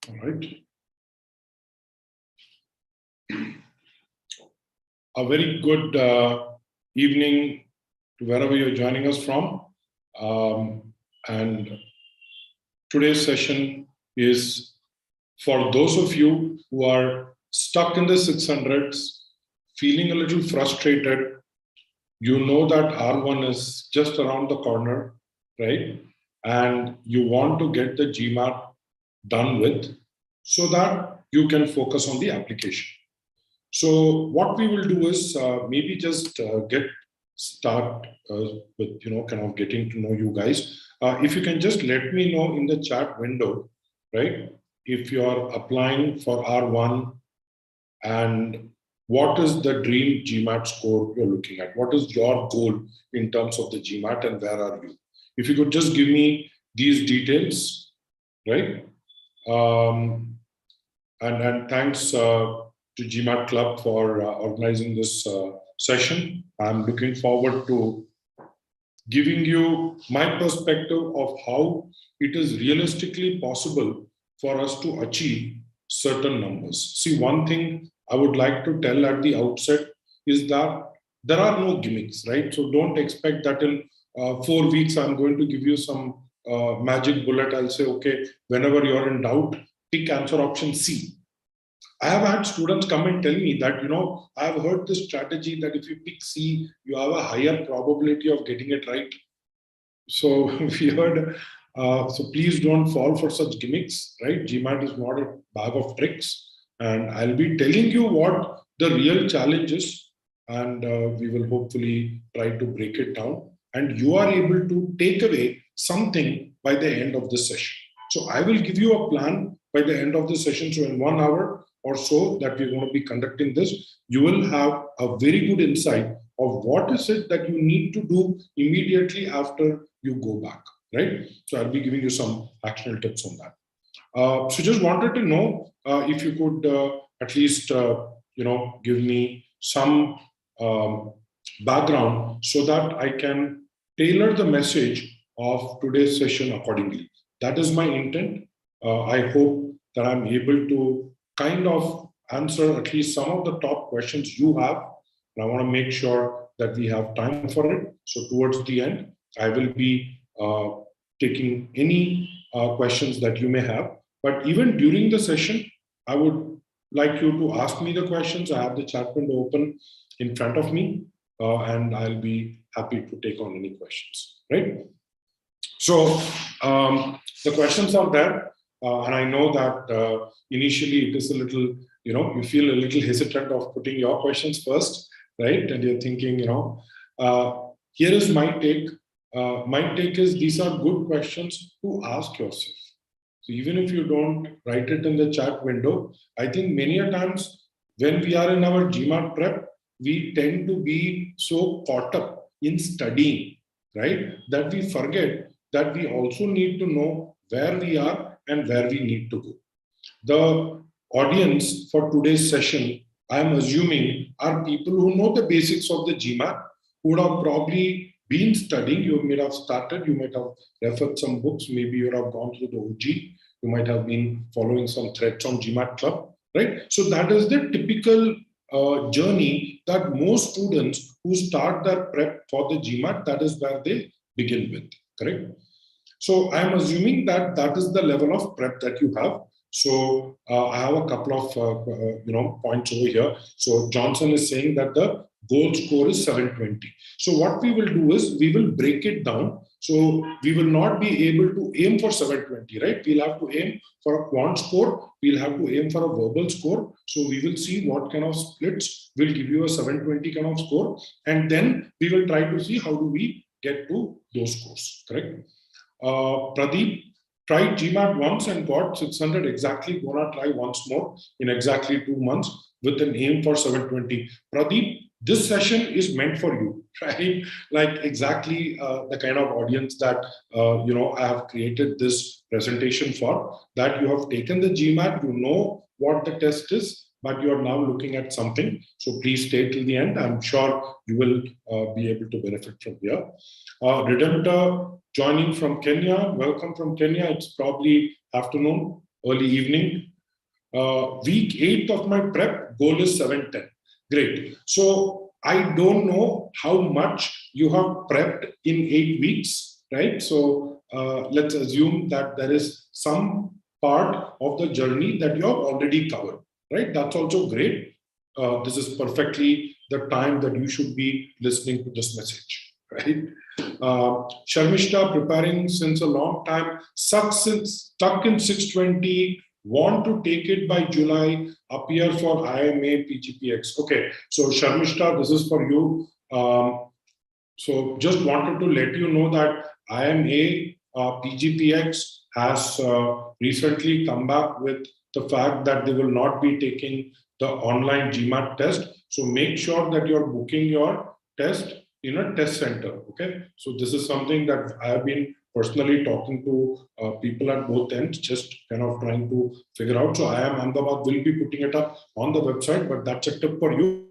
All right. A very good evening to wherever you're joining us from. And today's session is for those of you who are stuck in the 600s, feeling a little frustrated. You know that R1 is just around the corner, right? And you want to get the GMAT done with so that you can focus on the application. So what we will do is maybe just start with kind of getting to know you guys. If you can just let me know in the chat window, right? If you are applying for R1 and what is the dream GMAT score you're looking at? What is your goal in terms of the GMAT and where are you? If you could just give me these details, right? And thanks to GMAT Club for organizing this session. I'm looking forward to giving you my perspective of how it is realistically possible for us to achieve certain numbers. See, one thing I would like to tell at the outset is that there are no gimmicks, right? So don't expect that in 4 weeks I'm going to give you some magic bullet. I'll say, okay, whenever you're in doubt, pick answer option C. I have had students come and tell me that, I have heard this strategy that if you pick C, you have a higher probability of getting it right. So we heard, so please don't fall for such gimmicks, right? GMAT is not a bag of tricks. And I'll be telling you what the real challenge is. And we will hopefully try to break it down. And you are able to take away something by the end of this session. So I will give you a plan by the end of the session. So in 1 hour or so that we're going to be conducting this, you will have a very good insight of what is it that you need to do immediately after you go back, right? So I'll be giving you some actionable tips on that. So just wanted to know if you could at least, give me some background so that I can tailor the message of today's session accordingly. That is my intent. I hope that I'm able to kind of answer at least some of the top questions you have. And I want to make sure that we have time for it. So towards the end, I will be taking any questions that you may have. But even during the session, I would like you to ask me the questions. I have the chat window open in front of me, and I'll be happy to take on any questions, right? So the questions are there. And I know that initially it is a little, you feel a little hesitant of putting your questions first, right? And you're thinking, here is my take. My take is these are good questions to ask yourself. So even if you don't write it in the chat window, I think many a times when we are in our GMAT prep, we tend to be so caught up in studying, right? That we forget that we also need to know where we are and where we need to go. The audience for today's session, I am assuming, are people who know the basics of the GMAT, who would have probably been studying. You might have started, you might have referred some books, maybe you have gone through the OG, you might have been following some threads on GMAT Club, right? So that is the typical journey that most students who start their prep for the GMAT, that is where they begin with, correct? So I'm assuming that that is the level of prep that you have. So I have a couple of points over here. So Johnson is saying that the goal score is 720. So what we will do is we will break it down. So we will not be able to aim for 720, right? We'll have to aim for a quant score. We'll have to aim for a verbal score. So we will see what kind of splits will give you a 720 kind of score. And then we will try to see how do we get to those scores, correct? Pradeep tried GMAT once and got 600 exactly. Gonna try once more in exactly 2 months with an aim for 720. Pradeep, this session is meant for you, right? Like exactly the kind of audience that I have created this presentation for. That you have taken the GMAT, you know what the test is, but you are now looking at something. So please stay till the end. I'm sure you will be able to benefit from here. Redemptor joining from Kenya. Welcome from Kenya. It's probably afternoon. early evening. Week 8 of my prep, goal is 710. Great. So I don't know how much you have prepped in 8 weeks, right? So let's assume that there is some part of the journey that you have already covered, right? That's also great. This is perfectly the time that you should be listening to this message, right? Sharmishta, preparing since a long time, stuck in 620, want to take it by July, appear for IMA PGPX. Okay, so Sharmishta, this is for you. So just wanted to let you know that IMA PGPX has recently come back with the fact that they will not be taking the online GMAT test. So make sure that you're booking your test in a test center. Okay, so this is something that I have been personally talking to people at both ends, just kind of trying to figure out. So IIM Ahmedabad will be putting it up on the website, but that's a tip for you.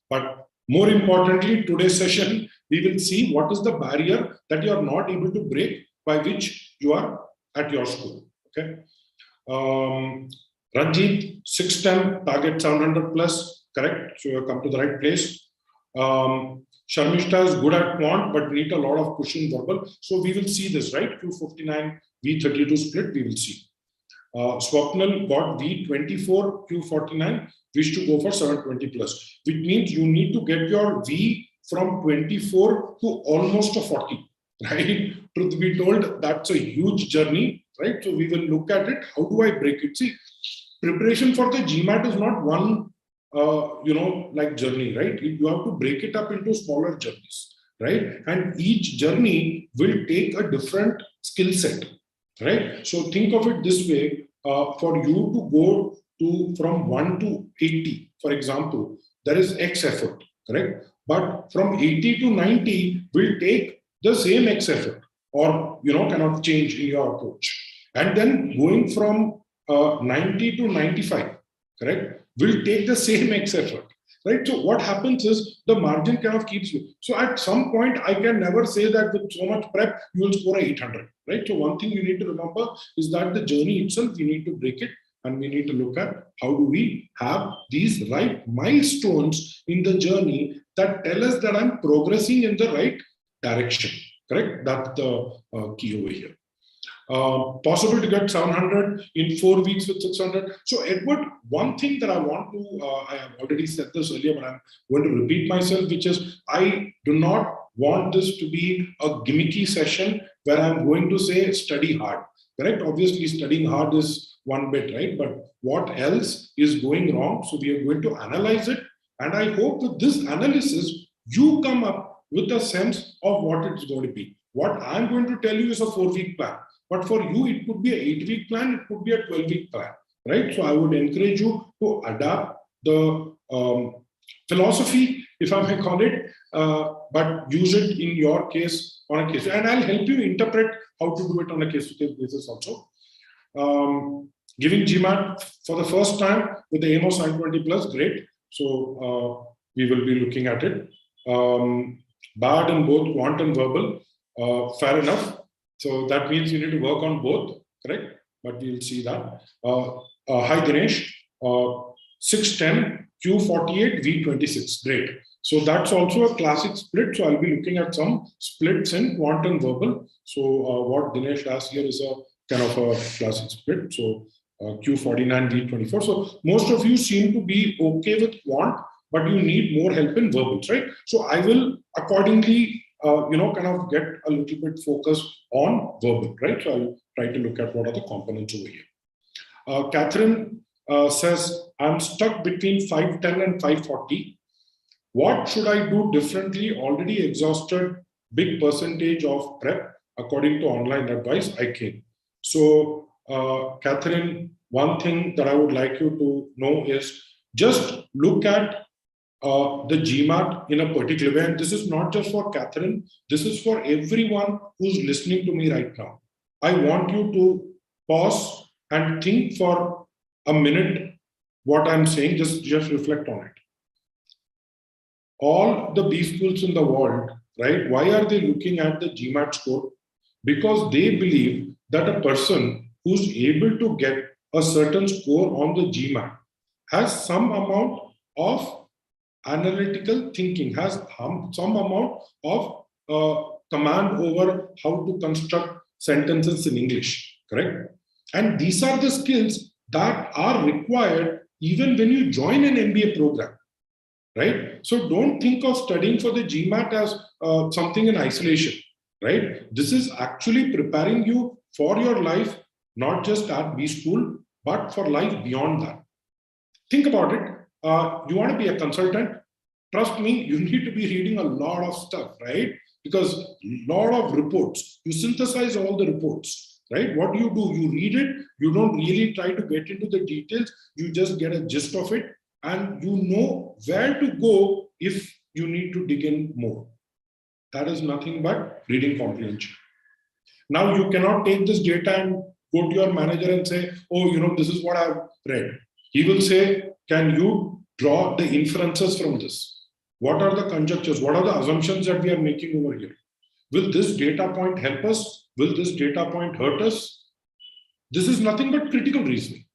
But more importantly, today's session, we will see what is the barrier that you are not able to break by which you are at your school. Okay. Ranjit, 610, target 700 plus, correct? So you have come to the right place. Sharmishta is good at quant, but need a lot of pushing verbal. So we will see this, right? Q49, V32 split, we will see. Swapnil got V24, Q49, wish to go for 720 plus, which means you need to get your V from 24 to almost a 40, right? Truth be told, that's a huge journey, right? So we will look at it. How do I break it? See, preparation for the GMAT is not one like journey, right? You have to break it up into smaller journeys, right? And each journey will take a different skill set, right? So think of it this way: for you to go to from 1 to 80, for example, there is X effort, correct? But from 80 to 90 will take the same X effort, or kind of change in your approach. And then going from 90 to 95, correct, will take the same X effort, right? So what happens is the margin kind of keeps you. So at some point, I can never say that with so much prep, you will score 800, right? So one thing you need to remember is that the journey itself, we need to break it, and we need to look at how do we have these right milestones in the journey that tell us that I'm progressing in the right direction, correct? That's the key over here. Possible to get 700 in 4 weeks with 600. So Edward, one thing that I want to, I have already said this earlier, but I'm going to repeat myself, which is I do not want this to be a gimmicky session where I'm going to say study hard, correct? Obviously studying hard is one bit, right? But what else is going wrong? So we are going to analyze it. And I hope with this analysis, you come up with a sense of what it's going to be. What I'm going to tell you is a 4-week plan. But for you, it could be an 8-week plan, it could be a 12-week plan, right? So I would encourage you to adapt the philosophy, if I may call it, but use it in your case on a case. And I'll help you interpret how to do it on a case-to-case basis also. Giving GMAT for the first time with the aim of 720 plus, great. So we will be looking at it. Bad in both quant and verbal, fair enough. So that means you need to work on both, correct? But we will see that. Hi Dinesh, 610, Q48, V26, great. So that's also a classic split. So I'll be looking at some splits in quant and verbal. So what Dinesh has here is a kind of a classic split. So Q49, V24. So most of you seem to be okay with quant, but you need more help in verbals, right? So I will accordingly kind of get a little bit focused on verbal, right? So I'll try to look at what are the components over here. Catherine says, I'm stuck between 510 and 540. What should I do differently? Already exhausted big percentage of prep according to online advice I came. So Catherine, one thing that I would like you to know is just look at the GMAT in a particular way. And this is not just for Catherine, this is for everyone who's listening to me right now. I want you to pause and think for a minute what I'm saying, just reflect on it. All the B schools in the world, right? Why are they looking at the GMAT score? Because they believe that a person who's able to get a certain score on the GMAT has some amount of analytical thinking, has some amount of command over how to construct sentences in English, correct? And these are the skills that are required even when you join an MBA program, right? So don't think of studying for the GMAT as something in isolation, right? This is actually preparing you for your life, not just at B school, but for life beyond that. Think about it. You want to be a consultant? Trust me, you need to be reading a lot of stuff, right? Because a lot of reports, you synthesize all the reports, right? What do? You read it, you don't really try to get into the details, you just get a gist of it, and you know where to go if you need to dig in more. That is nothing but reading comprehension. Now you cannot take this data and go to your manager and say, oh, this is what I've read. He will say, can you draw the inferences from this? What are the conjectures? What are the assumptions that we are making over here? Will this data point help us? Will this data point hurt us? This is nothing but critical reasoning.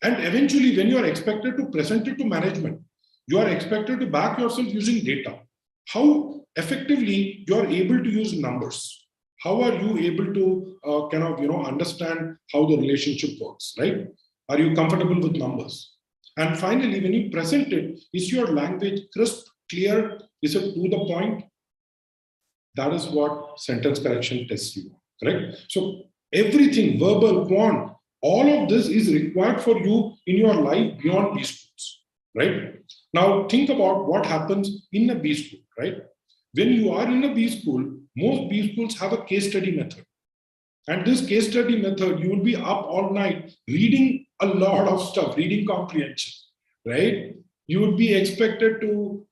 And eventually, when you are expected to present it to management, you are expected to back yourself using data. How effectively you are able to use numbers? How are you able to understand how the relationship works, right? Are you comfortable with numbers? And finally, when you present it, is your language crisp, clear? Is it to the point? That is what sentence correction tests you, correct? So everything, verbal, quant, all of this is required for you in your life beyond B schools, right? Now think about what happens in a B school, right? When you are in a B school, most B schools have a case study method. And this case study method, you will be up all night reading a lot of stuff, reading comprehension, right? You would be expected to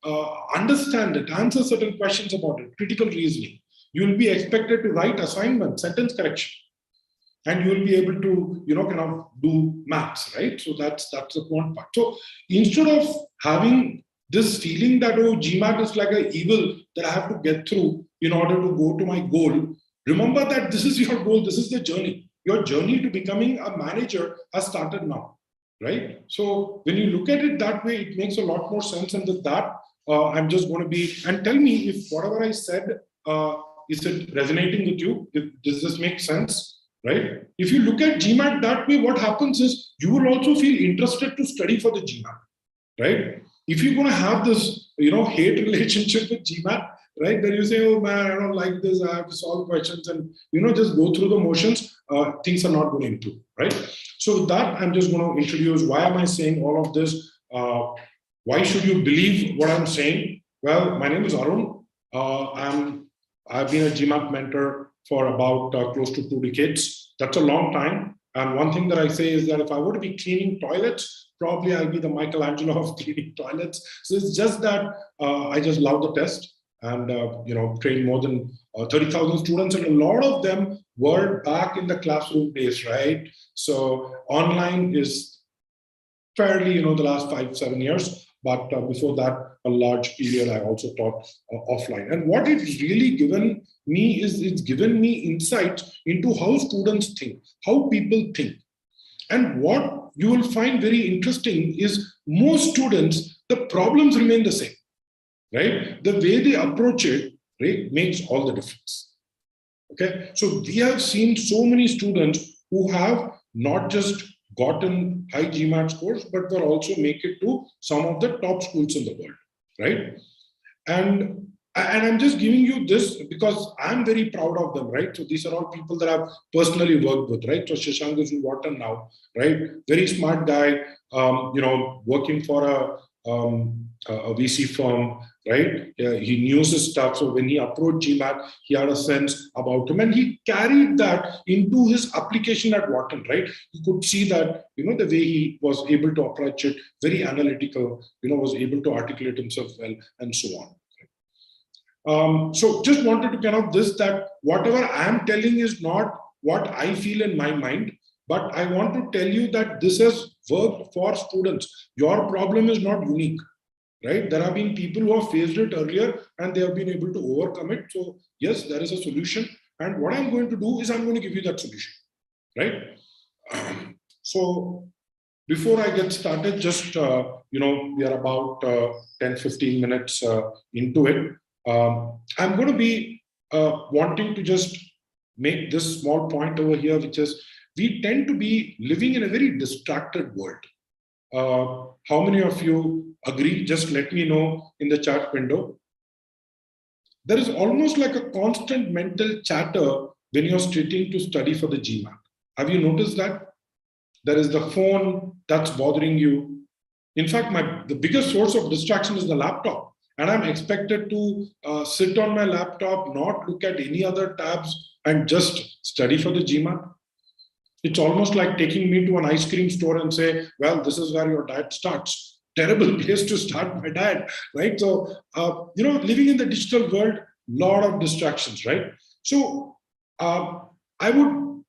understand it, answer certain questions about it, critical reasoning. You will be expected to write assignments, sentence correction, and you will be able to, do maths, right? So that's the quant part. So instead of having this feeling that, oh, GMAT is like an evil that I have to get through in order to go to my goal, remember that this is your goal, this is the journey. Your journey to becoming a manager has started now, right? So when you look at it that way, it makes a lot more sense. And with that, I'm just going to be, and tell me if whatever I said, is it resonating with you? Does this make sense, right? If you look at GMAT that way, what happens is you will also feel interested to study for the GMAT, right? If you're going to have this, hate relationship with GMAT, right? Then you say, oh man, I don't like this, I have to solve questions and, just go through the motions, things are not going to improve, right? So with that, I'm just going to introduce why am I saying all of this? Why should you believe what I'm saying? Well, my name is Arun. I've been a GMAT mentor for about close to 2 decades. That's a long time. And one thing that I say is that if I were to be cleaning toilets, probably I'll be the Michelangelo of cleaning toilets. So it's just that I just love the test and, trained more than 30,000 students. And a lot of them were back in the classroom days, right? So online is fairly, the last 5-7 years. But before that, a large period, I also taught offline. And what it's really given me is it's given me insights into how students think, how people think. And what you will find very interesting is most students, the problems remain the same, right? The way they approach it, right, makes all the difference. Okay, so we have seen so many students who have not just gotten high GMAT scores, but will also make it to some of the top schools in the world, right? And I'm just giving you this because I'm very proud of them, right? So these are all people that I've personally worked with, right? So Shashank is in Wharton now, right? Very smart guy, working for a VC firm, right? He knew his stuff. So when he approached GMAT, he had a sense about him and he carried that into his application at Wharton, right? You could see that, the way he was able to approach it, very analytical, was able to articulate himself well and so on. So just wanted to that whatever I'm telling is not what I feel in my mind, but I want to tell you that this has worked for students. Your problem is not unique, right? There have been people who have faced it earlier and they have been able to overcome it. So yes, there is a solution. And what I'm going to do is I'm going to give you that solution, right? So before I get started, just, we are about 10-15 minutes into it. I'm going to be wanting to just make this small point over here, which is we tend to be living in a very distracted world. How many of you agree? Just let me know in the chat window. There is almost like a constant mental chatter when you're sitting to study for the GMAT. Have you noticed that? There is the phone that's bothering you. In fact, the biggest source of distraction is the laptop. And I'm expected to sit on my laptop, not look at any other tabs, and just study for the GMAT. It's almost like taking me to an ice cream store and say, well, this is where your diet starts. Terrible place to start my diet, right? So, living in the digital world, lot of distractions, right? So, I would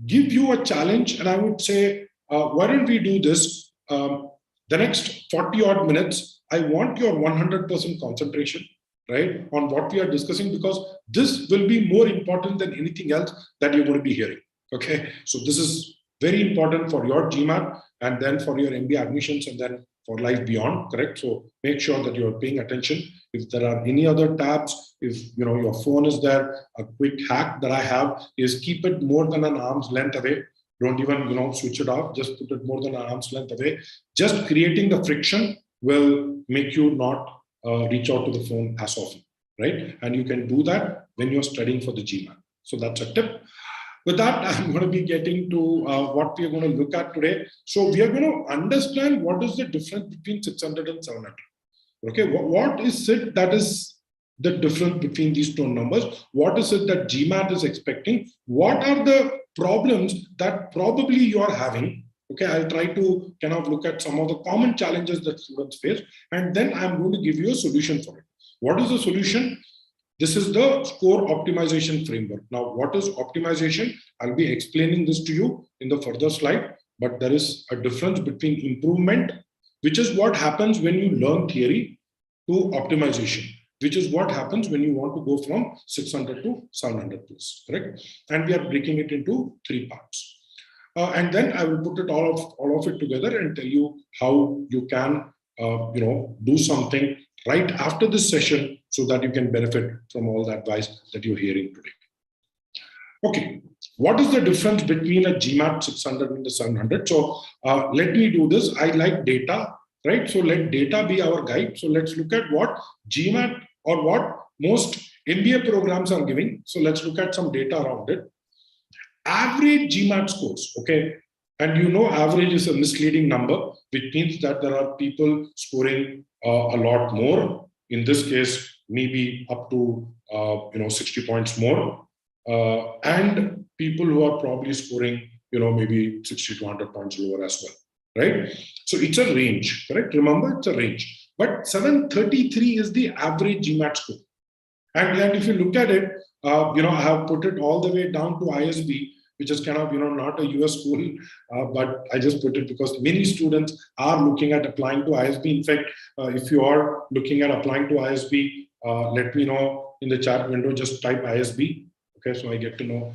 give you a challenge and I would say, why don't we do this? The next 40 odd minutes, I want your 100% concentration, right, on what we are discussing, because this will be more important than anything else that you're going to be hearing. Okay, so this is very important for your GMAT and then for your MBA admissions and then for life beyond, correct? So make sure that you're paying attention. If there are any other tabs, if your phone is there, a quick hack that I have is keep it more than an arm's length away. Don't even switch it off, just put it more than an arm's length away. Just creating the friction will make you not reach out to the phone as often, right? And you can do that when you're studying for the GMAT. So that's a tip. With that, I'm going to be getting to what we are going to look at today. So we are going to understand what is the difference between 600 and 700. Okay, what is it that is the difference between these two numbers? What is it that GMAT is expecting? What are the problems that probably you are having? Okay, I'll try to kind of look at some of the common challenges that students face, and then I'm going to give you a solution for it. What is the solution? This is the score optimization framework. Now, what is optimization? I'll be explaining this to you in the further slide, but there is a difference between improvement, which is what happens when you learn theory, to optimization, which is what happens when you want to go from 600 to 700 plus, correct? And we are breaking it into 3 parts. And then I will put it all of it together and tell you how you can, do something right after this session so that you can benefit from all the advice that you're hearing today. Okay, what is the difference between a GMAT 600 and the 700? So let me do this. I like data, right? So let data be our guide. So let's look at what GMAT or what most MBA programs are giving. So let's look at some data around it. Average GMAT scores, okay? And average is a misleading number, which means that there are people scoring a lot more. In this case, maybe up to 60 points more, and people who are probably scoring maybe 60 to 100 points lower as well, right? So it's a range, correct? Remember, it's a range. But 733 is the average GMAT score, and if you look at it, I have put it all the way down to ISB, which is kind of not a US school, but I just put it because many students are looking at applying to ISB. In fact, if you are looking at applying to ISB, let me know in the chat window. Just type ISB. Okay, so I get to know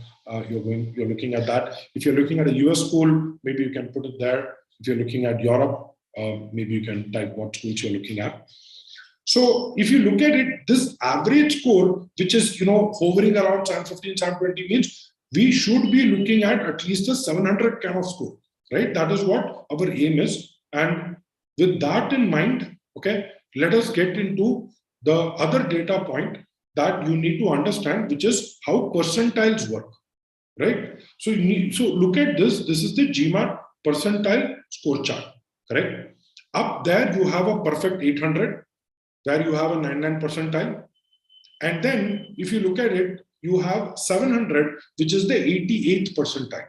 you're looking at that. If you're looking at a US school, maybe you can put it there. If you're looking at Europe, maybe you can type what schools you're looking at. So if you look at it, this average score, which is hovering around 715, 720, means we should be looking at least a 700 kind of score, right? That is what our aim is. And with that in mind, okay, let us get into the other data point that you need to understand, which is how percentiles work, right? So look at this. This is the GMAT percentile score chart, correct? Up there, you have a perfect 800, where you have a 99 percentile. And then if you look at it, you have 700, which is the 88th percentile.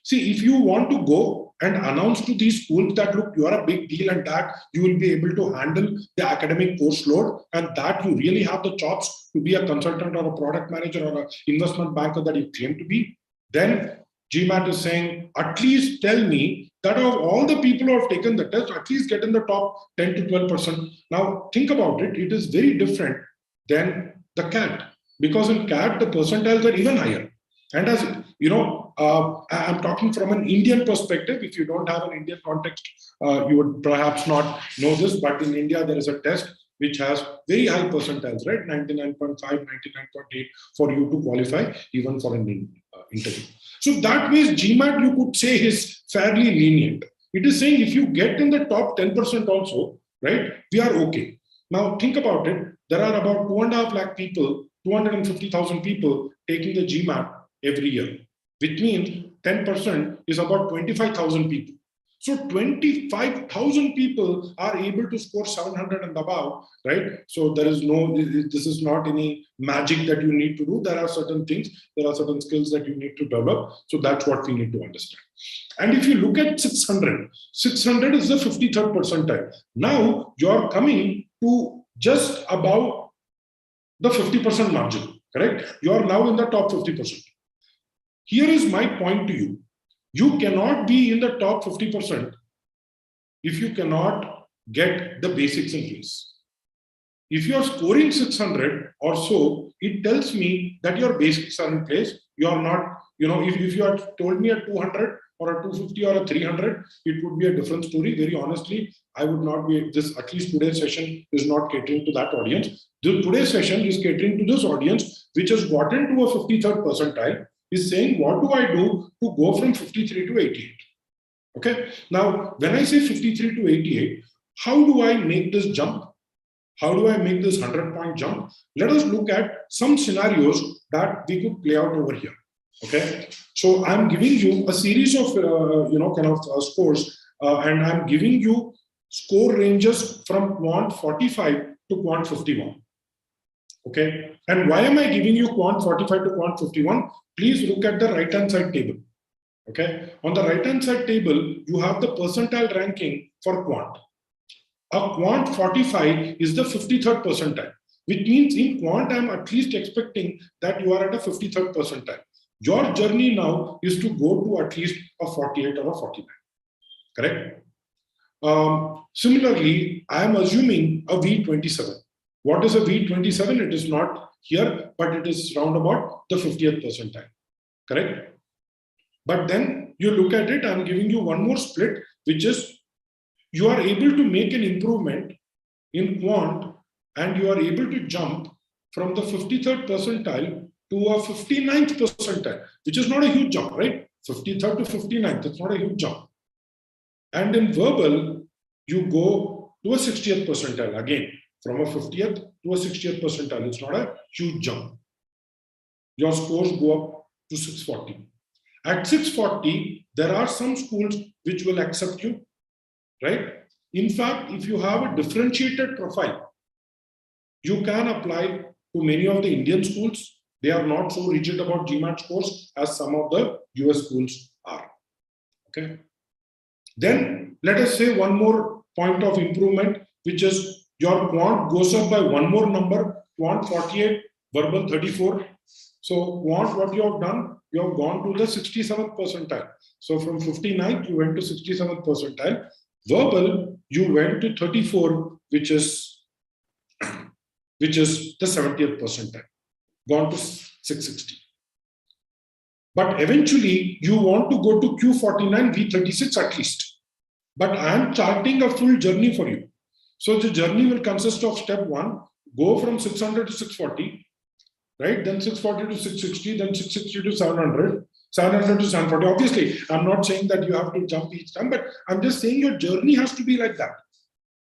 See, if you want to go and announce to these schools that, look, you are a big deal and that you will be able to handle the academic course load and that you really have the chops to be a consultant or a product manager or an investment banker that you claim to be, then GMAT is saying, at least tell me that of all the people who have taken the test, at least get in the top 10 to 12%. Now, think about it. It is very different than the CAT. Because in CAT, the percentiles are even higher. And as I'm talking from an Indian perspective. If you don't have an Indian context, you would perhaps not know this, but in India, there is a test which has very high percentiles, right? 99.5, 99.8 for you to qualify even for an interview. So that way, GMAT, you could say, is fairly lenient. It is saying if you get in the top 10% also, right, we are okay. Now think about it. There are about 2.5 lakh people, 250,000 people taking the GMAT every year, which means 10% is about 25,000 people. So 25,000 people are able to score 700 and above, right? So there is no, this is not any magic that you need to do. There are certain things, there are certain skills that you need to develop. So that's what we need to understand. And if you look at 600, 600 is the 53rd percentile. Now you're coming to just above the 50% margin, correct? You are now in the top 50%. Here is my point to you. You cannot be in the top 50% if you cannot get the basics in place. If you are scoring 600 or so, it tells me that your basics are in place. You are not, if you had told me a 200 or a 250 or a 300, it would be a different story. Very honestly, I would not be, at least today's session is not catering to that audience. Today's session is catering to this audience, which has gotten to a 53rd percentile, is saying, what do I do to go from 53 to 88? Okay. Now, when I say 53 to 88, how do I make this jump? How do I make this 100-point jump? Let us look at some scenarios that we could play out over here. Okay. So I'm giving you a series of, scores, and I'm giving you score ranges from quant 45 to quant 51. Okay. And why am I giving you quant 45 to quant 51? Please look at the right-hand side table. Okay. On the right-hand side table, you have the percentile ranking for quant. A quant 45 is the 53rd percentile, which means in quant, I'm at least expecting that you are at a 53rd percentile. Your journey now is to go to at least a 48 or a 49. Correct? Similarly, I am assuming a V27. What is a V27? It is not here, but it is round about the 50th percentile. Correct? But then you look at it, I'm giving you one more split, which is you are able to make an improvement in quant and you are able to jump from the 53rd percentile to a 59th percentile, which is not a huge jump, right? 53rd to 59th, that's not a huge jump. And in verbal, you go to a 60th percentile again. From a 50th to a 60th percentile, it's not a huge jump. Your scores go up to 640. At 640, there are some schools which will accept you, right? In fact, if you have a differentiated profile, you can apply to many of the Indian schools. They are not so rigid about GMAT scores as some of the US schools are. Okay. Then let us say one more point of improvement, which is your quant goes up by one more number, quant 48, verbal 34. So quant, what you have done, you have gone to the 67th percentile. So from 59th, you went to 67th percentile. Verbal, you went to 34, which is the 70th percentile, gone to 660. But eventually, you want to go to Q49, V36 at least. But I am charting a full journey for you. So the journey will consist of step one, go from 600 to 640, right? Then 640 to 660, then 660 to 700, 700 to 740. Obviously, I'm not saying that you have to jump each time, but I'm just saying your journey has to be like that.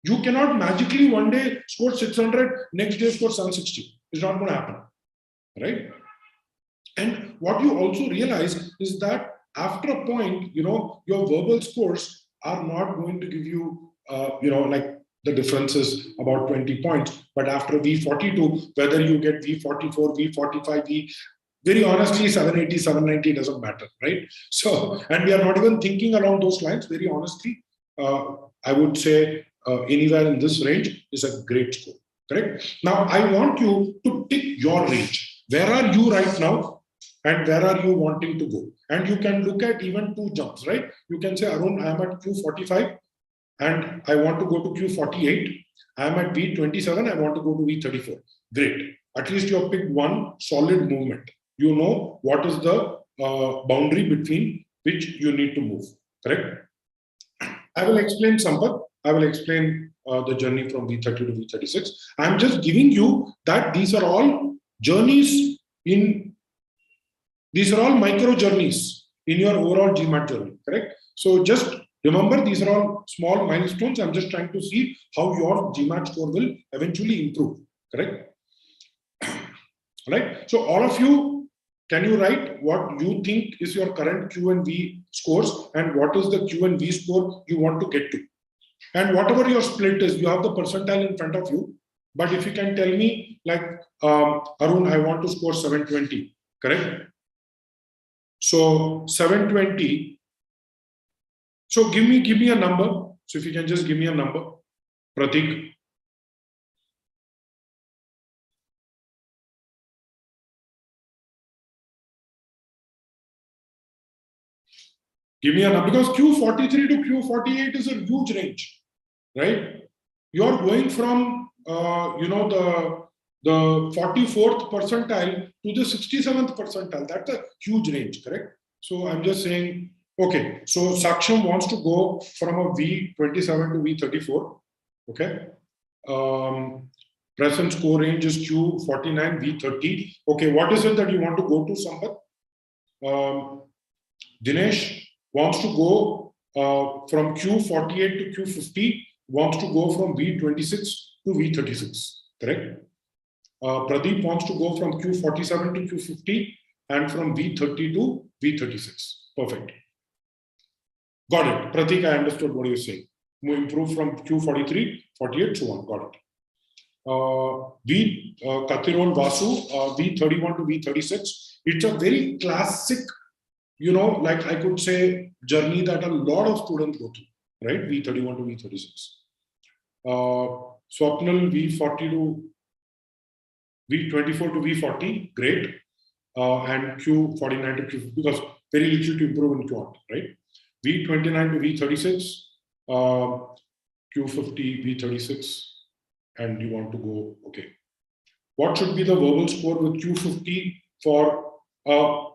You cannot magically one day score 600, next day score 760. It's not going to happen, right? And what you also realize is that after a point, your verbal scores are not going to give you, like the difference is about 20 points. But after V42, whether you get V44, V45, very honestly, 780, 790 doesn't matter, right? So, and we are not even thinking along those lines. Very honestly, I would say anywhere in this range is a great score, correct? Now, I want you to tick your range. Where are you right now? And where are you wanting to go? And you can look at even two jumps, right? You can say, Arun, I am at Q45 and I want to go to Q48. I am at V27, I want to go to V34. Great. At least you have picked one solid movement. You know what is the boundary between which you need to move, correct? I will explain Sampath. I will explain the journey from V30 to V36. I'm just giving you that these are all journeys these are all micro journeys in your overall GMAT journey, correct? So just remember, these are all small milestones. I'm just trying to see how your GMAT score will eventually improve, correct? Right? So all of you, can you write what you think is your current Q and V scores and what is the Q and V score you want to get to? And whatever your split is, you have the percentile in front of you. But if you can tell me, like, Arun, I want to score 720, correct? So 720. So give me a number. So if you can just give me a number, Pratik. Give me a number, because Q43 to Q48 is a huge range, right? You're going from the 44th percentile to the 67th percentile. That's a huge range, correct? So I'm just saying, okay, so Saksham wants to go from a V27 to V34, okay? Present score range is Q49, V30. Okay, what is it that you want to go to, Sampath? Dinesh wants to go from Q48 to Q50, wants to go from V26 to V36, correct? Pradeep wants to go from Q47 to Q50 and from V30 to V36. Perfect. Got it. Pratik, I understood what you're saying. Improve from Q43, 48, so on. Got it. Katirol Vasu, V31 to V36. It's a very classic, like I could say, journey that a lot of students go through, right? V31 to V36. Swapnil, V40 to V24 to V40, great. And Q49 to Q50, because very easy to improve in Q1, right? V29 to V36, Q50, V36, and you want to go, okay. What should be the verbal score with Q50 for,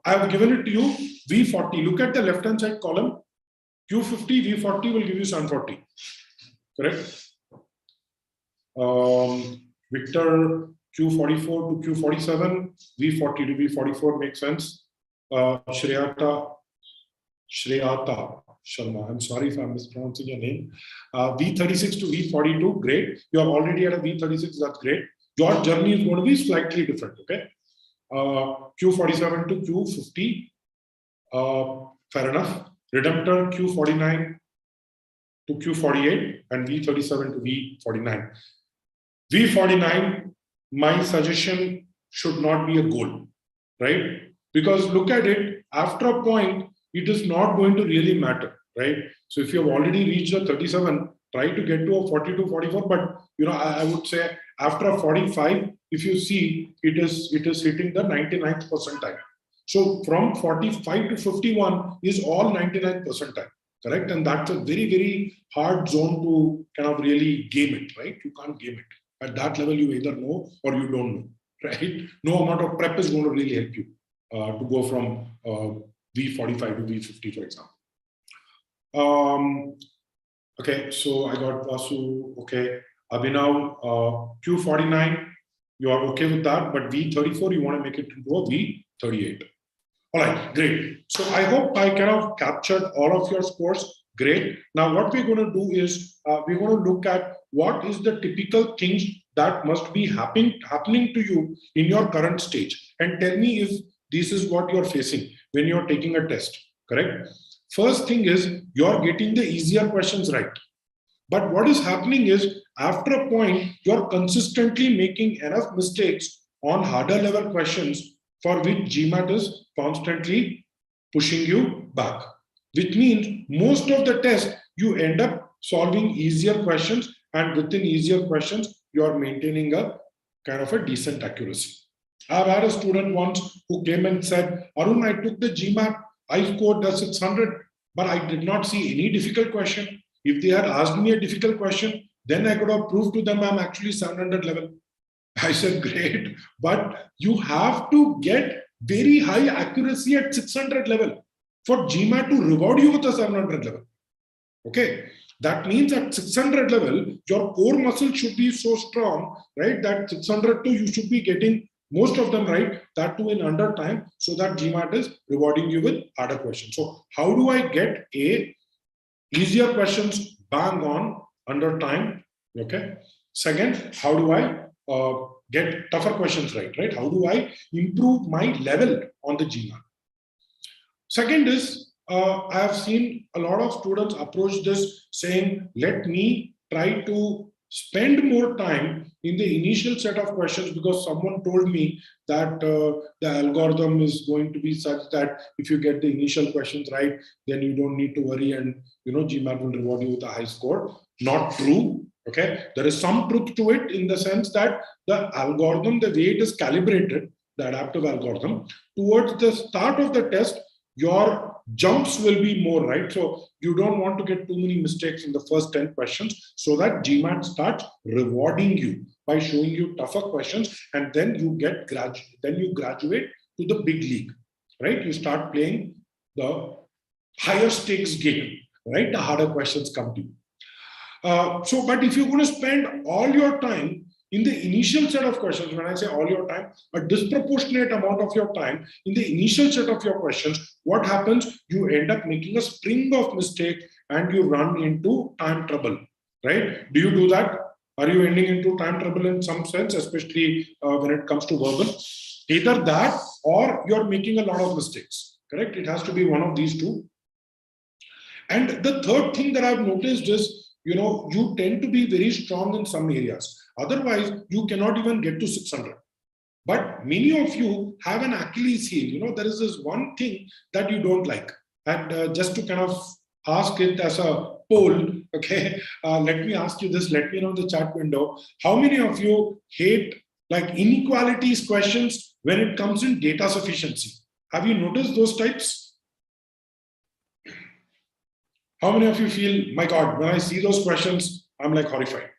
I've given it to you, V40. Look at the left-hand side column. Q50, V40 will give you 740, correct? Victor, Q44 to Q47, V40 to V44 makes sense. Shreyata Sharma, I'm sorry if I'm mispronouncing your name. V36 to V42, great. You're already at a V36, that's great. Your journey is going to be slightly different, okay? Q47 to Q50, fair enough. Redemptor, Q49 to Q48, and V37 to V49. V49, my suggestion should not be a goal, right? Because look at it, after a point, it is not going to really matter, right? So if you have already reached a 37, try to get to a 42, 44, but I would say after a 45, if you see, it is hitting the 99th percentile. So from 45 to 51 is all 99th percentile, correct? And that's a very, very hard zone to kind of really game it, right? You can't game it. At that level, you either know or you don't know, right? No amount of prep is going to really help you to go from V45 to V50, for example. Okay, so I got Vasu, okay. Abhinav, Q49, you are okay with that, but V34, you want to make it into a V38. All right, great. So I hope I kind of captured all of your scores. Great. Now what we're going to do is we're going to look at what is the typical things that must be happening to you in your current stage. And tell me if this is what you're facing when you're taking a test, correct? First thing is you're getting the easier questions right. But what is happening is after a point, you're consistently making enough mistakes on harder level questions for which GMAT is constantly pushing you back. Which means most of the test, you end up solving easier questions, and within easier questions, you're maintaining a kind of a decent accuracy. I've had a student once who came and said, Arun, I took the GMAT, I scored the 600, but I did not see any difficult question. If they had asked me a difficult question, then I could have proved to them I'm actually 700 level. I said, great, but you have to get very high accuracy at 600 level for GMAT to reward you with a 700 level. Okay, that means at 600 level, your core muscle should be so strong, right? That 600 too, you should be getting most of them right, that too in under time, so that GMAT is rewarding you with harder questions. So how do I get easier questions bang on under time? Okay. Second, how do I get tougher questions right? How do I improve my level on the GMAT? Second is, I have seen a lot of students approach this saying, let me try to spend more time in the initial set of questions because someone told me that the algorithm is going to be such that if you get the initial questions right, then you don't need to worry and GMAT will reward you with a high score. Not true. Okay, there is some truth to it in the sense that the algorithm, the way it is calibrated, the adaptive algorithm, towards the start of the test, your jumps will be more, right? So you don't want to get too many mistakes in the first 10 questions so that GMAT starts rewarding you by showing you tougher questions, and then you graduate to the big league, right? You start playing the higher stakes game, right? The harder questions come to you. But if you're going to spend all your time in the initial set of questions, when I say all your time, a disproportionate amount of your time in the initial set of your questions, what happens? You end up making a string of mistakes and you run into time trouble, right? Do you do that? Are you ending into time trouble in some sense, especially when it comes to verbal? Either that or you're making a lot of mistakes, correct? It has to be one of these two. And the third thing that I've noticed is, you tend to be very strong in some areas. Otherwise, you cannot even get to 600. But many of you have an Achilles heel. There is this one thing that you don't like. And just to kind of ask it as a poll, okay, let me ask you this. Let me know in the chat window. How many of you hate inequalities questions when it comes in data sufficiency? Have you noticed those types? How many of you feel, my God, when I see those questions, I'm like horrified?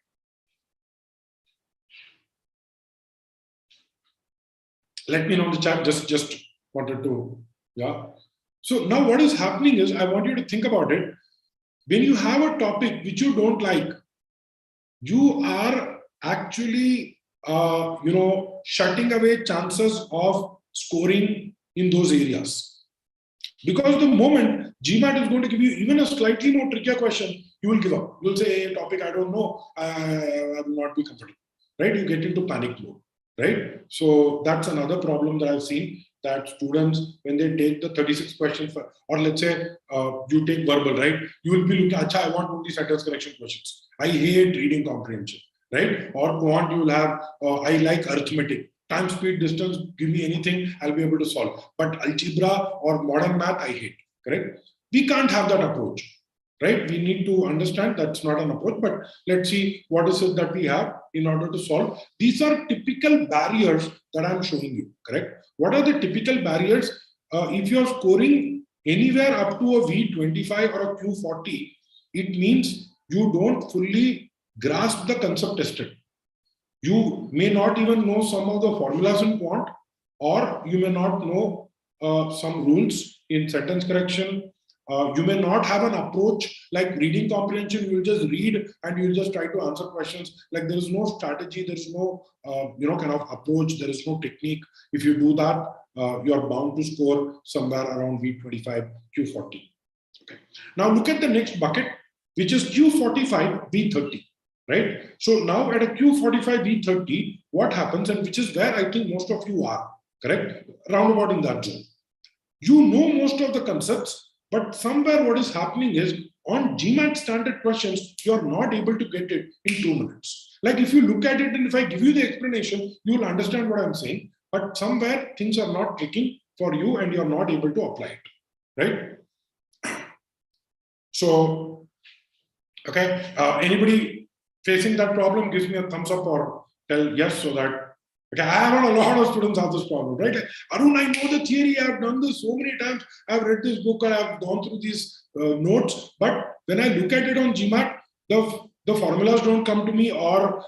Let me know in the chat, just wanted to, yeah. So now what is happening is, I want you to think about it. When you have a topic which you don't like, you are actually, shutting away chances of scoring in those areas. Because the moment GMAT is going to give you even a slightly more trickier question, you will give up. You will say, hey, topic I don't know, I will not be comfortable, right? You get into panic mode, right? So that's another problem that I've seen, that students, when they take the 36 questions, or let's say you take verbal, right? You will be looking, I want only sentence correction questions. I hate reading comprehension, right? Or quant, you will have, I like arithmetic. Time, speed, distance, give me anything, I'll be able to solve. But algebra or modern math, I hate, correct? We can't have that approach, right? We need to understand that's not an approach, but let's see what is it that we have in order to solve. These are typical barriers that I'm showing you, correct? What are the typical barriers? If you're scoring anywhere up to a V25 or a Q40, it means you don't fully grasp the concept tested. You may not even know some of the formulas in quant, or you may not know some rules in sentence correction. You may not have an approach like reading comprehension. You'll just read and you'll just try to answer questions. Like there is no strategy, there is no kind of approach, there is no technique. If you do that, you're bound to score somewhere around V25, Q40. Okay. Now look at the next bucket, which is Q45, V30. Right? So now at a Q45, V30, what happens, and which is where I think most of you are, correct? Roundabout in that zone. You know most of the concepts, but somewhere what is happening is on GMAT standard questions, you're not able to get it in 2 minutes. Like if you look at it and if I give you the explanation, you will understand what I'm saying, but somewhere things are not clicking for you and you're not able to apply it, right? So, okay, anybody facing that problem, gives me a thumbs up or tell yes, so that, okay, I have a lot of students have this problem, right? Arun, I know the theory, I've done this so many times, I've read this book, and I've gone through these notes, but when I look at it on GMAT, the formulas don't come to me, or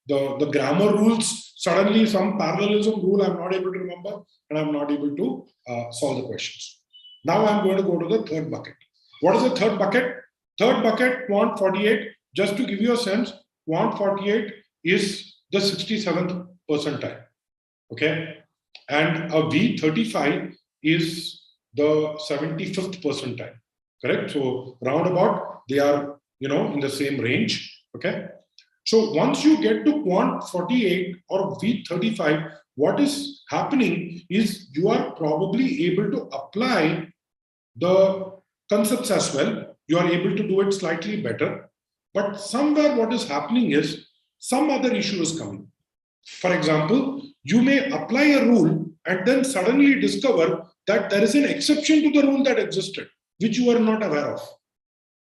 the grammar rules, suddenly some parallelism rule I'm not able to remember, and I'm not able to solve the questions. Now I'm going to go to the third bucket. What is the third bucket? Third bucket, quant 48. Just to give you a sense, quant 48 is the 67th percentile. Okay. And a V35 is the 75th percentile. Correct? So roundabout, they are, in the same range. Okay. So once you get to quant 48 or V35, what is happening is you are probably able to apply the concepts as well. You are able to do it slightly better. But somewhere what is happening is some other issue is coming. For example, you may apply a rule and then suddenly discover that there is an exception to the rule that existed, which you were not aware of.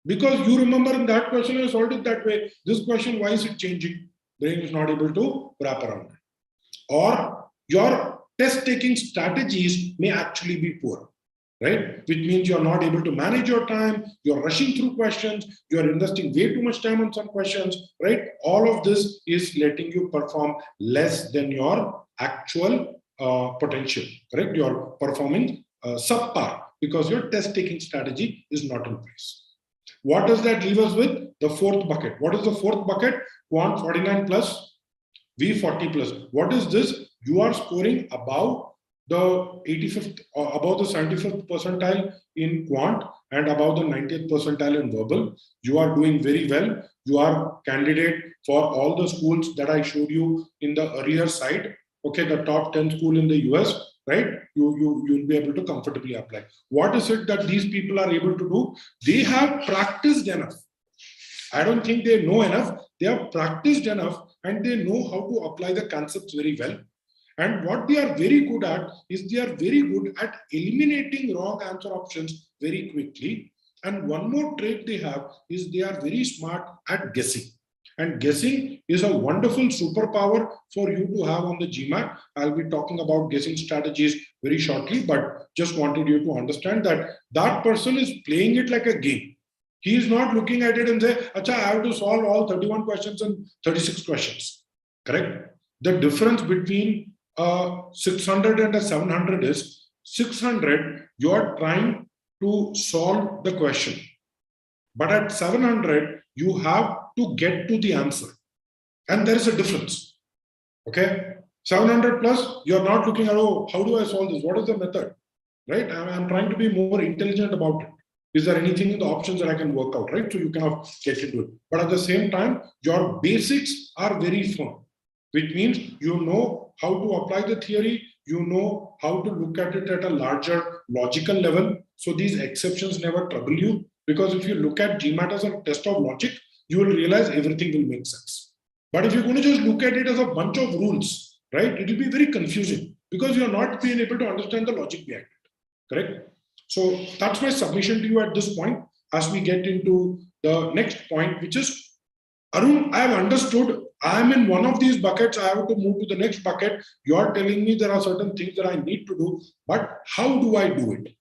Because you remember in that question, I solved it that way. This question, why is it changing? Brain is not able to wrap around it. Or your test-taking strategies may actually be poor, right? Which means you're not able to manage your time, you're rushing through questions, you're investing way too much time on some questions, right? All of this is letting you perform less than your actual potential, correct? You're performing subpar because your test-taking strategy is not in place. What does that leave us with? The fourth bucket. What is the fourth bucket? Quant 49 plus, V40 plus. What is this? You are scoring above the 85th, above the 75th percentile in quant and above the 90th percentile in verbal. You are doing very well. You are candidate for all the schools that I showed you in the earlier side. Okay, the top 10 school in the US, right? You'll be able to comfortably apply. What is it that these people are able to do? They have practiced enough. I don't think they know enough. They have practiced enough and they know how to apply the concepts very well. And what they are very good at is they are very good at eliminating wrong answer options very quickly. And one more trait they have is they are very smart at guessing. And guessing is a wonderful superpower for you to have on the GMAT. I'll be talking about guessing strategies very shortly, but just wanted you to understand that that person is playing it like a game. He is not looking at it and say, Acha, I have to solve all 31 questions and 36 questions. Correct? The difference between 600 and a 700 is 600, you are trying to solve the question. But at 700, you have to get to the answer. And there is a difference. Okay? 700 plus, you're not looking at, oh, how do I solve this? What is the method? Right? I'm trying to be more intelligent about it. Is there anything in the options that I can work out? Right? So you kind of get into it. But at the same time, your basics are very firm, which means you know how to apply the theory, you know how to look at it at a larger logical level. So these exceptions never trouble you. Because if you look at GMAT as a test of logic, you will realize everything will make sense. But if you're going to just look at it as a bunch of rules, right, it will be very confusing because you're not being able to understand the logic behind it. Correct? So that's my submission to you at this point as we get into the next point, which is, Arun, I have understood I am in one of these buckets. I have to move to the next bucket. You are telling me there are certain things that I need to do, but how do I do it?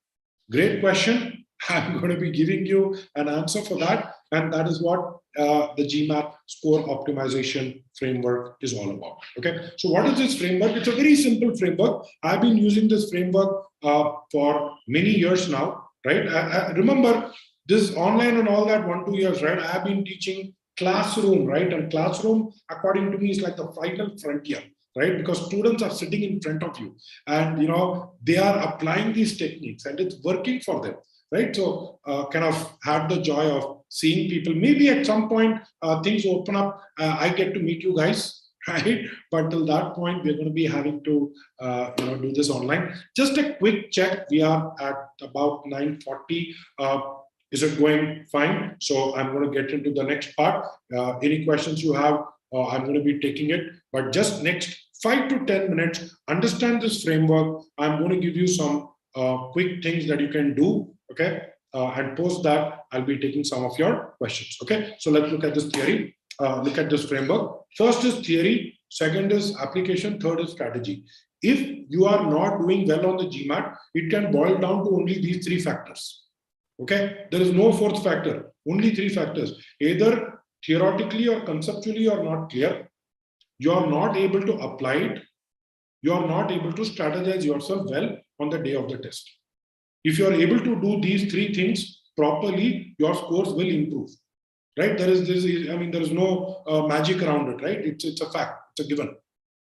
Great question. I'm going to be giving you an answer for that. And that is what the GMAT score optimization framework is all about. Okay. So what is this framework? It's a very simple framework. I've been using this framework for many years now, right? I remember this online and all that 1-2 years, right? I have been teaching classroom, right? And classroom, according to me, is like the final frontier, right? Because students are sitting in front of you and, you know, they are applying these techniques and it's working for them, right? So kind of had the joy of seeing people. Maybe at some point things open up, I get to meet you guys, right? But till that point, we're going to be having to do this online. Just a quick check. We are at about 9:40. Is it going fine? So I'm going to get into the next part. Any questions you have, I'm going to be taking it. But just next 5 to 10 minutes, understand this framework. I'm going to give you some quick things that you can do. Okay. And post that, I'll be taking some of your questions. Okay. So let's look at this theory. Look at this framework. First is theory. Second is application. Third is strategy. If you are not doing well on the GMAT, it can boil down to only these 3 factors. Okay, there is no fourth factor, only 3 factors. Either theoretically or conceptually you are not clear, you're not able to apply it, you're not able to strategize yourself well on the day of the test. If you're able to do these three things properly, your scores will improve. Right? There is no magic around it, right? It's a fact, it's a given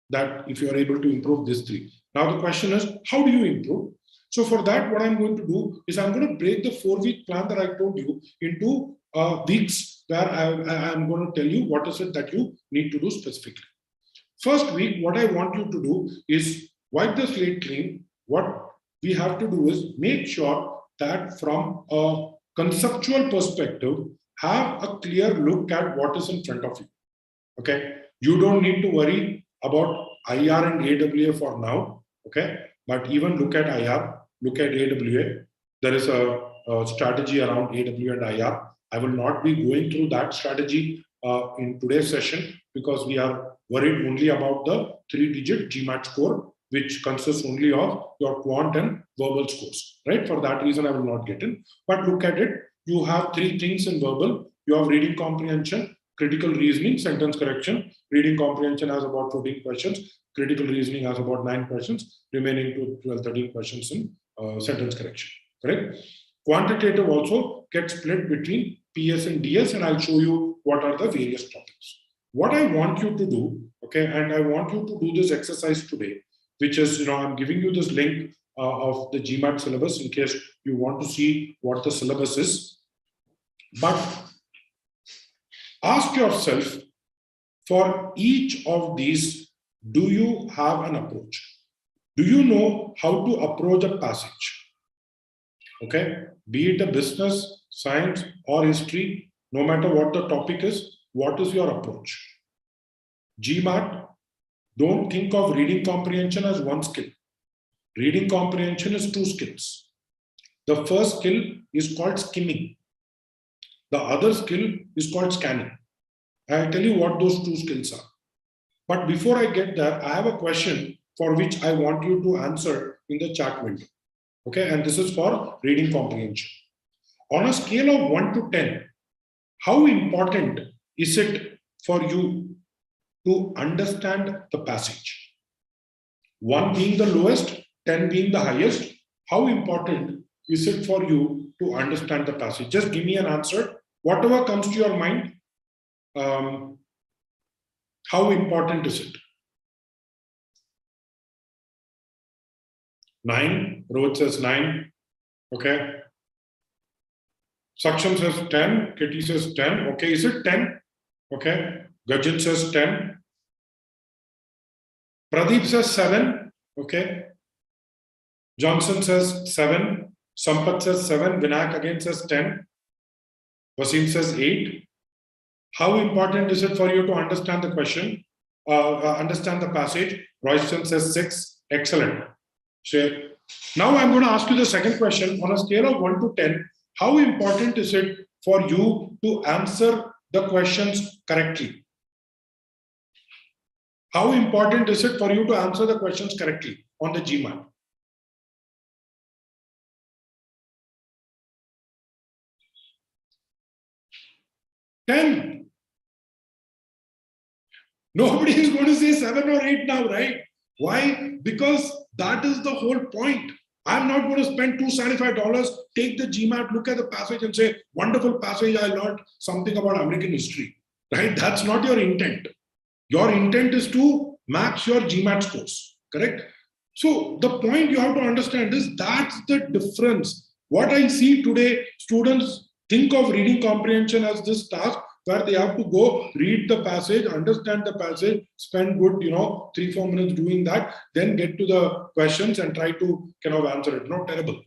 that if you are able to improve these three. Now the question is, how do you improve? So for that, what I'm going to do is I'm going to break the 4-week plan that I told you into weeks where I'm going to tell you what is it that you need to do specifically. First week, what I want you to do is wipe the slate clean. What we have to do is make sure that from a conceptual perspective, have a clear look at what is in front of you. Okay, you don't need to worry about IR and AWA for now. Okay, but even look at IR, look at AWA. There is a strategy around AWA and IR. I will not be going through that strategy in today's session because we are worried only about the 3-digit GMAT score, which consists only of your quant and verbal scores. Right? For that reason, I will not get in. But look at it. You have 3 things in verbal. You have reading comprehension, critical reasoning, sentence correction. Reading comprehension has about 14 questions. Critical reasoning has about 9 questions. Remaining to 12, 13 questions in sentence correction. Correct? Quantitative also gets split between PS and DS, and I'll show you what are the various topics. What I want you to do, okay, and I want you to do this exercise today, which is, I'm giving you this link of the GMAT syllabus in case you want to see what the syllabus is. But ask yourself, for each of these, do you have an approach? Do you know how to approach a passage? Okay, be it a business, science, or history, no matter what the topic is, what is your approach? GMAT, don't think of reading comprehension as one skill. Reading comprehension is 2 skills. The first skill is called skimming. The other skill is called scanning. I'll tell you what those 2 skills are. But before I get there, I have a question for which I want you to answer in the chat window. Okay, and this is for reading comprehension. On a scale of 1 to 10, how important is it for you to understand the passage? 1 being the lowest, 10 being the highest. How important is it for you to understand the passage? Just give me an answer. Whatever comes to your mind, how important is it? 9. Rohit says 9. Okay. Saksham says 10. Kitty says 10. Okay. Is it 10? Okay. Gajin says 10. Pradeep says 7. Okay. Johnson says 7. Sampath says 7. Vinayak again says 10. Wasim says 8. How important is it for you to understand the question, understand the passage? Royston says 6. Excellent. So now I'm going to ask you the second question. On a scale of 1 to 10, how important is it for you to answer the questions correctly? How important is it for you to answer the questions correctly on the GMAT? Nobody is going to say 7 or 8 now, right? Why? Because that is the whole point. I'm not going to spend $275, take the GMAT, look at the passage and say, wonderful passage, I learned something about American history, right? That's not your intent. Your intent is to max your GMAT scores, correct? So the point you have to understand is that's the difference. What I see today, students think of reading comprehension as this task where they have to go read the passage, understand the passage, spend good, 3-4 minutes doing that, then get to the questions and try to answer it. Not terrible.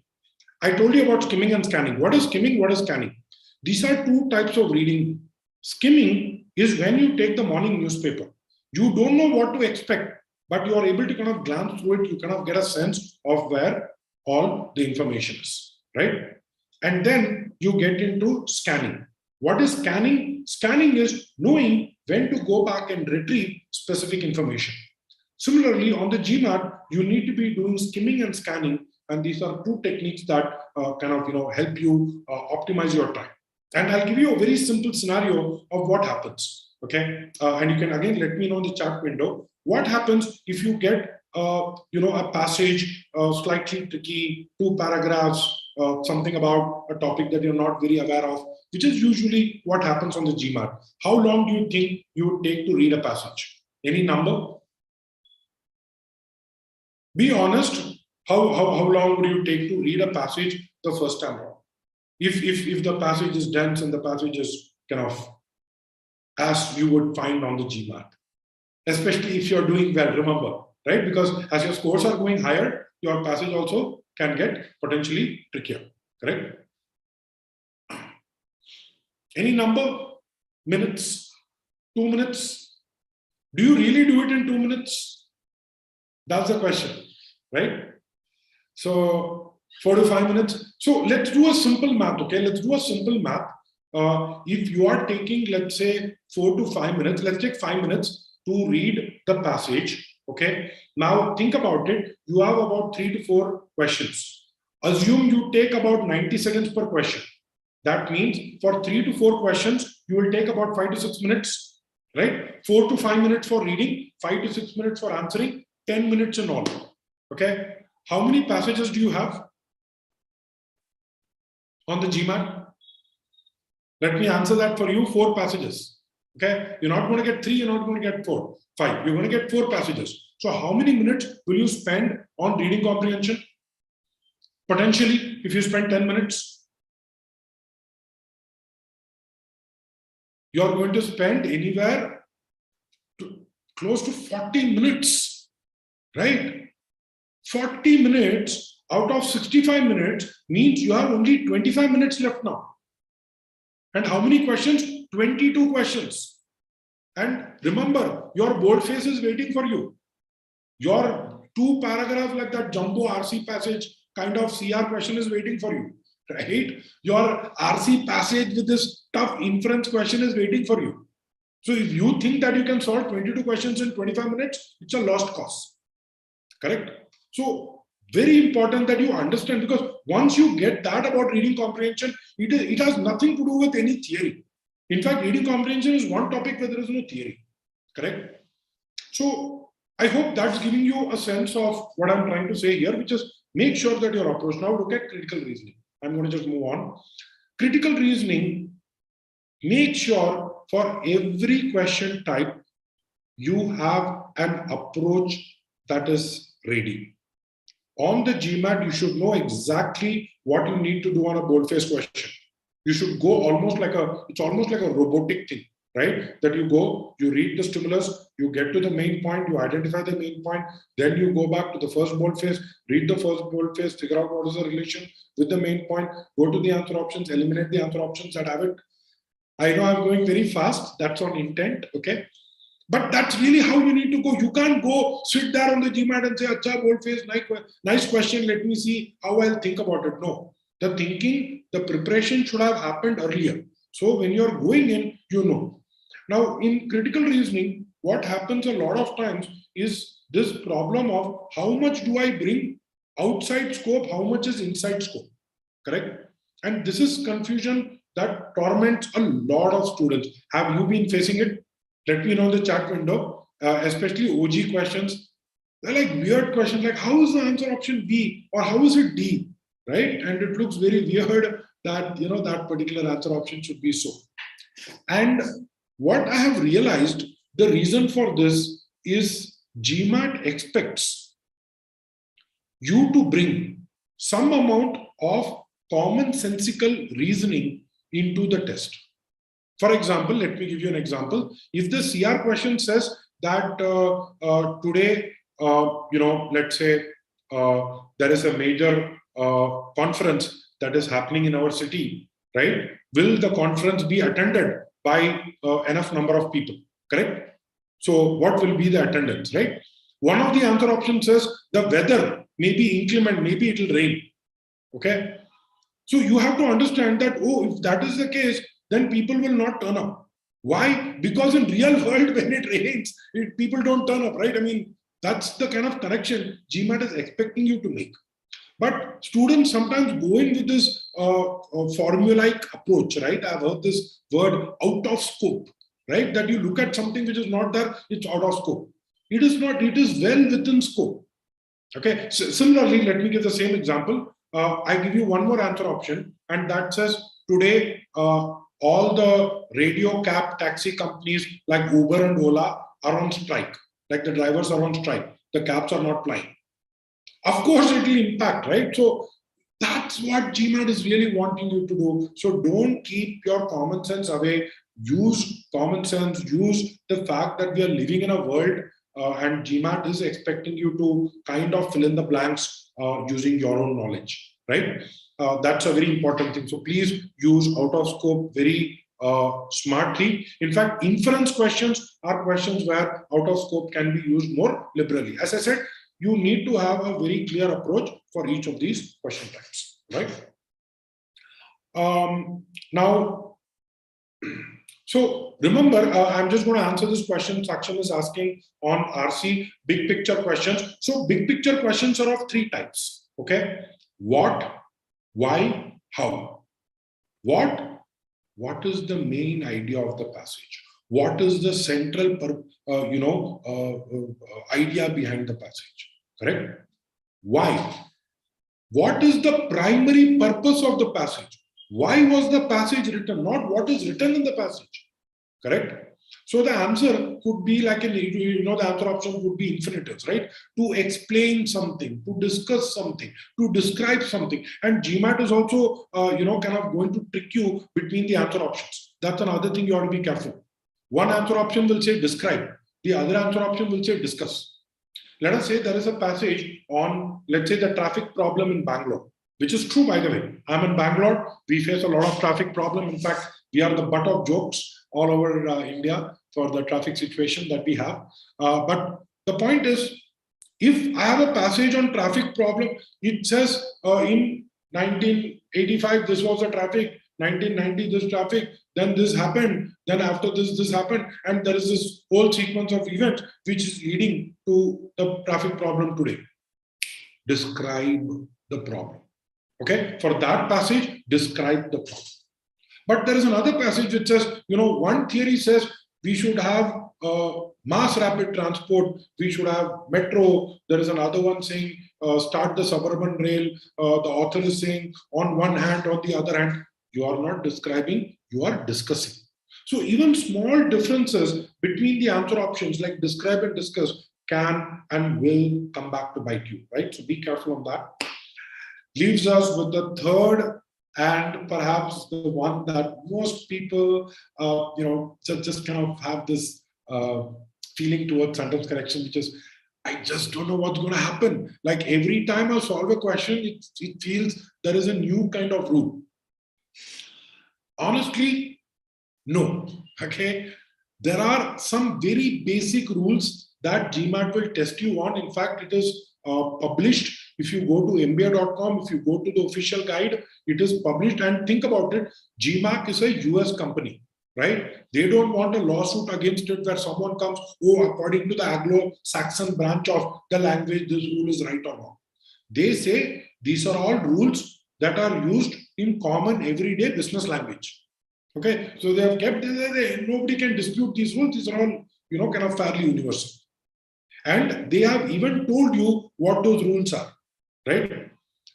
I told you about skimming and scanning. What is skimming? What is scanning? These are 2 types of reading. Skimming is when you take the morning newspaper. You don't know what to expect, but you are able to glance through it. You get a sense of where all the information is, right? And then you get into scanning. What is scanning? Scanning is knowing when to go back and retrieve specific information. Similarly, on the GMAT, you need to be doing skimming and scanning, and these are 2 techniques that help you optimize your time. And I'll give you a very simple scenario of what happens. Okay, and you can again let me know in the chat window what happens if you get a passage slightly tricky, 2 paragraphs, something about a topic that you're not very aware of, which is usually what happens on the GMAT. How long do you think you would take to read a passage? Any number? Be honest. How long would you take to read a passage the first time around? If the passage is dense and the passage is kind of as you would find on the GMAT, especially if you're doing well, remember, right? Because as your scores are going higher, your passage also can get potentially trickier, correct? Any number? Minutes? 2 minutes? Do you really do it in 2 minutes? That's the question, right? So 4 to 5 minutes. So let's do a simple math, okay? Let's do a simple math. If you are taking, let's say, 4 to 5 minutes, let's take 5 minutes to read the passage, okay? Now think about it. You have about 3 to 4 questions. Assume you take about 90 seconds per question. That means for 3 to 4 questions, you will take about 5 to 6 minutes, right? 4 to 5 minutes for reading, 5 to 6 minutes for answering, 10 minutes in all, okay? How many passages do you have on the GMAT? Let me answer that for you. 4 passages. Okay, you're not going to get 3, you're not going to get 4, 5. You're going to get 4 passages. So how many minutes will you spend on reading comprehension? Potentially, if you spend 10 minutes, you're going to spend anywhere close to 40 minutes, right? 40 minutes out of 65 minutes means you have only 25 minutes left now. And how many questions? 22 questions. And remember, your board face is waiting for you. Your 2 paragraph like that jumbo RC passage kind of CR question is waiting for you, right? Your RC passage with this tough inference question is waiting for you. So if you think that you can solve 22 questions in 25 minutes, it's a lost cause, correct? So very important that you understand, because once you get that about reading comprehension, it has nothing to do with any theory. In fact, reading comprehension is one topic where there is no theory, correct? So I hope that's giving you a sense of what I'm trying to say here, which is make sure that your approach. Now look at critical reasoning. I'm going to just move on. Critical reasoning, make sure for every question type, you have an approach that is ready. On the GMAT, you should know exactly what you need to do on a boldface question. You should go it's almost like a robotic thing, right? That you go, you read the stimulus, you get to the main point, you identify the main point, then you go back to the first boldface, read the first boldface, figure out what is the relation with the main point, go to the answer options, eliminate the answer options that have it. I know I'm going very fast, that's on intent, okay? But that's really how you need to go. You can't go sit there on the GMAT and say, "Acha, boldface, nice question, let me see how I'll think about it." No. The thinking, the preparation should have happened earlier. So when you're going in, you know. Now, in critical reasoning, what happens a lot of times is this problem of how much do I bring outside scope, how much is inside scope, correct? And this is confusion that torments a lot of students. Have you been facing it? Let me know in the chat window, especially OG questions. They're like weird questions like, how is the answer option B or how is it D, right? And it looks very weird that, that particular answer option should be so. And what I have realized, the reason for this is GMAT expects you to bring some amount of commonsensical reasoning into the test. For example, let me give you an example. If the CR question says that today, let's say there is a major conference that is happening in our city, right? Will the conference be attended by enough number of people, correct? So what will be the attendance, right? One of the answer options says the weather may be inclement, maybe it will rain, okay? So you have to understand that, if that is the case, then people will not turn up. Why? Because in real world, when it rains, people don't turn up, right? I mean, that's the kind of connection GMAT is expecting you to make. But students sometimes go in with this formulaic approach, right? I've heard this word out of scope. right? That you look at something which is not there, it's out of scope. It is not, it is well within scope. Okay, so similarly, let me give the same example. I give you one more answer option, and that says today all the radio cab taxi companies like Uber and Ola are on strike. Like the drivers are on strike, the cabs are not flying. Of course, it will impact, right? So that's what GMAT is really wanting you to do. So don't keep your common sense away. Use common sense. Use the fact that we are living in a world and GMAT is expecting you to kind of fill in the blanks using your own knowledge, right? That's a very important thing. So please use out of scope very smartly. In fact, inference questions are questions where out of scope can be used more liberally. As I said, you need to have a very clear approach for each of these question types, right? Now, so remember, I'm just going to answer this question. Saksham is asking on RC big picture questions. So big picture questions are of three types. Okay, what, why, how. What is the main idea of the passage? What is the central, idea behind the passage? Correct. Why? What is the primary purpose of the passage? Why was the passage written? Not what is written in the passage. Correct. So the answer could be like the answer option would be infinitives, right? To explain something, to discuss something, to describe something. And GMAT is also, kind of going to trick you between the answer options. That's another thing you have to be careful. One answer option will say describe. The other answer option will say discuss. Let us say there is a passage on, let's say, the traffic problem in Bangalore, which is true, by the way. I'm in Bangalore. We face a lot of traffic problem. In fact, we are the butt of jokes all over India for the traffic situation that we have. But the point is, if I have a passage on traffic problem, it says in 1985, this was the traffic, 1990, this traffic, then this happened, then after this happened, and there is this whole sequence of events which is leading to the traffic problem today. Describe the problem. Okay, for that passage, describe the problem. But there is another passage which says, one theory says we should have mass rapid transport, we should have metro. There is another one saying start the suburban rail. The author is saying on one hand, on the other hand, you are not describing, you are discussing. So even small differences between the answer options like describe and discuss can and will come back to bite you, right? So be careful on that. Leaves us with the third and perhaps the one that most people, just kind of have this feeling towards sentence correction, which is, I just don't know what's going to happen. Like every time I solve a question, it feels there is a new kind of rule. Honestly, no. Okay. There are some very basic rules that GMAT will test you on. In fact, it is published. If you go to mba.com, if you go to the official guide, it is published. And think about it, GMAT is a US company, right? They don't want a lawsuit against it where someone comes, according to the Anglo-Saxon branch of the language, this rule is right or wrong. They say these are all rules that are used in common everyday business language. Okay, so they have kept, nobody can dispute these rules. These are all, kind of fairly universal. And they have even told you what those rules are, right?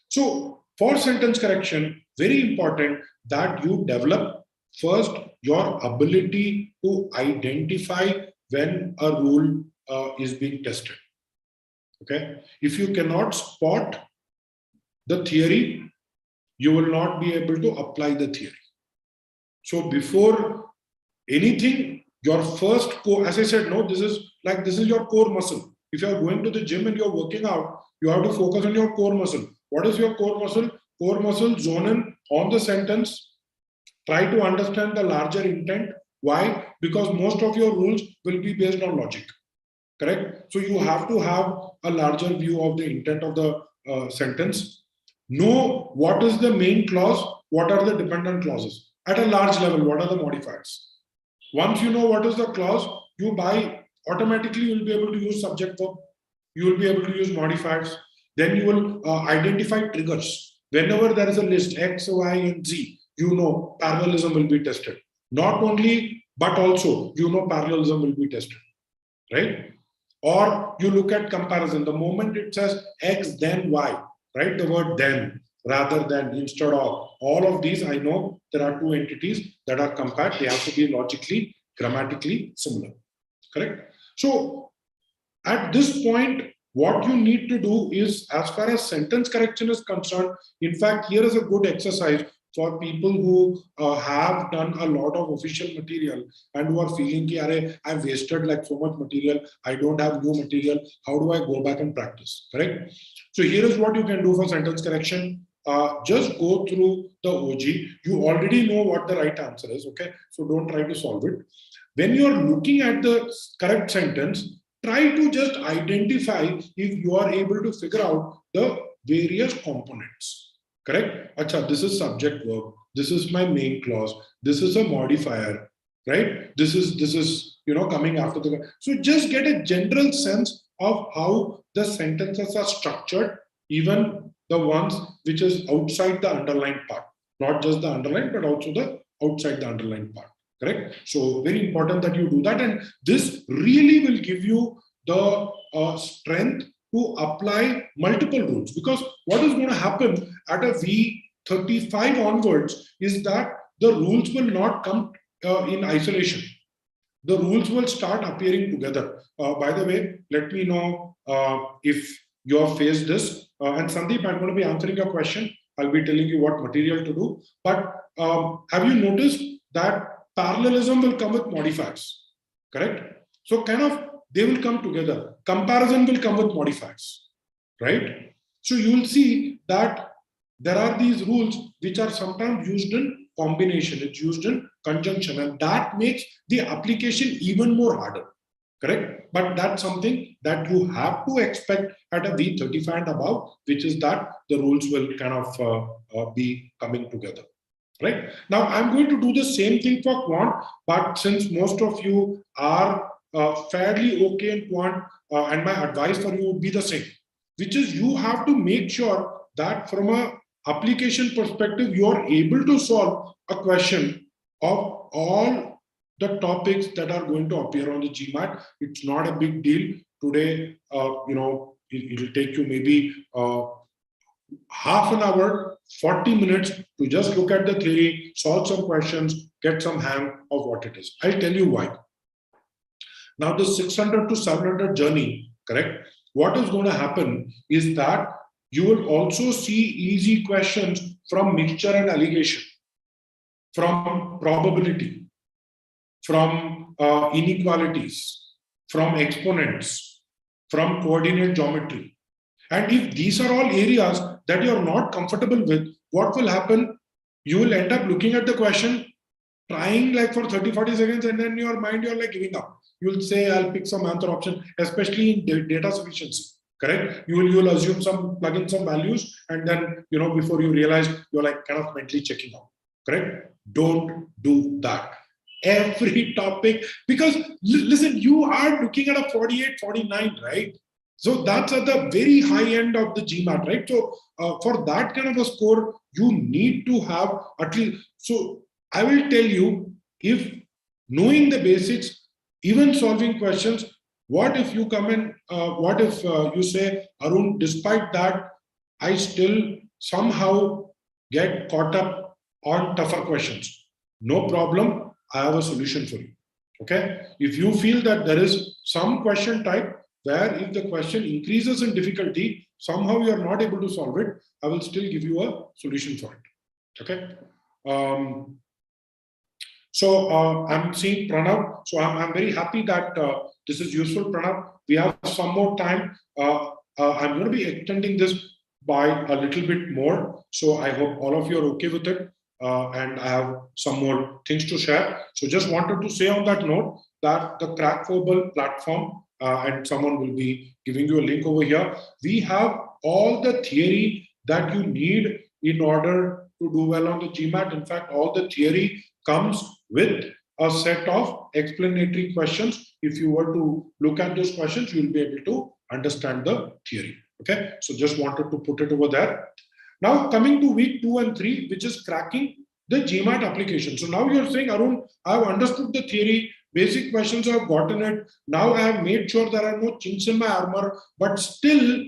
So for sentence correction, very important that you develop first your ability to identify when a rule is being tested. Okay, if you cannot spot the theory, you will not be able to apply the theory. So before anything, your first core, as I said, this is your core muscle. If you are going to the gym and you're working out, you have to focus on your core muscle. What is your core muscle? Core muscle, zone in on the sentence. Try to understand the larger intent. Why? Because most of your rules will be based on logic. Correct? So you have to have a larger view of the intent of the sentence. Know what is the main clause, what are the dependent clauses. At a large level, what are the modifiers? Once you know what is the clause, you automatically you will be able to use subject verb. You will be able to use modifiers. Then you will identify triggers. Whenever there is a list X, Y, and Z, parallelism will be tested. Not only but also, parallelism will be tested, right? Or you look at comparison. The moment it says X, then Y, write the word then rather than instead of. All of these, I know there are two entities that are compared. They have to be logically, grammatically similar, correct? So at this point, what you need to do is, as far as sentence correction is concerned, in fact, here is a good exercise for people who have done a lot of official material and who are feeling that I've wasted like so much material, I don't have new material, how do I go back and practice, correct? So here is what you can do for sentence correction. Just go through the OG. You already know what the right answer is, okay? So don't try to solve it. When you're looking at the correct sentence, try to just identify if you are able to figure out the various components. Correct? Acha, this is subject verb. This is my main clause. This is a modifier, right? This is coming after the. So just get a general sense of how the sentences are structured, even the ones which is outside the underlined part, not just the underlined, but also the outside the underlined part. Correct? So very important that you do that, and this really will give you the strength to apply multiple rules, because what is going to happen at a V35 onwards is that the rules will not come in isolation. The rules will start appearing together. By the way, let me know if you have faced this. And Sandeep, I'm going to be answering your question. I'll be telling you what material to do. But have you noticed that parallelism will come with modifiers? Correct? So kind of they will come together. Comparison will come with modifiers, right? So you will see that there are these rules which are sometimes used in combination, it's used in conjunction, and that makes the application even more harder, correct? But that's something that you have to expect at a V35 and above, which is that the rules will kind of be coming together. Right? Now, I'm going to do the same thing for quant, but since most of you are fairly okay in quant, and my advice for you would be the same, which is you have to make sure that from a application perspective, you are able to solve a question of all the topics that are going to appear on the GMAT. It's not a big deal. Today, it'll take you maybe half an hour, 40 minutes to just look at the theory, solve some questions, get some hang of what it is. I'll tell you why. Now, the 600 to 700 journey, correct? What is going to happen is that you will also see easy questions from mixture and allegation, from probability, from inequalities, from exponents, from coordinate geometry. And if these are all areas that you're not comfortable with, what will happen? You will end up looking at the question, trying like for 30-40 seconds, and then in your mind, you're like giving up. You'll say, I'll pick some answer option, especially in data sufficiency, correct? You'll assume plug in some values, and then, before you realize, you're like kind of mentally checking out, correct? Don't do that. Every topic, because listen, you are looking at a 48, 49, right? So that's at the very high end of the GMAT, right? So for that kind of a score, you need to have at least. So I will tell you, if knowing the basics, even solving questions, what if you come in, what if you say, Arun, despite that, I still somehow get caught up on tougher questions? No problem, I have a solution for you, okay? If you feel that there is some question type where if the question increases in difficulty, somehow you are not able to solve it, I will still give you a solution for it, okay? So I'm seeing Pranav. So I'm very happy that this is useful, Pranav. We have some more time. I'm going to be extending this by a little bit more. So I hope all of you are okay with it. And I have some more things to share. So just wanted to say on that note that the Crack Verbal platform, and someone will be giving you a link over here. We have all the theory that you need in order to do well on the GMAT. In fact, all the theory comes with a set of explanatory questions. If you were to look at those questions, you'll be able to understand the theory. Okay, so just wanted to put it over there. Now coming to week 2 and 3, which is cracking the GMAT application. So now you're saying, Arun, I've understood the theory, basic questions I've gotten it. Now I have made sure there are no chinks in my armor, but still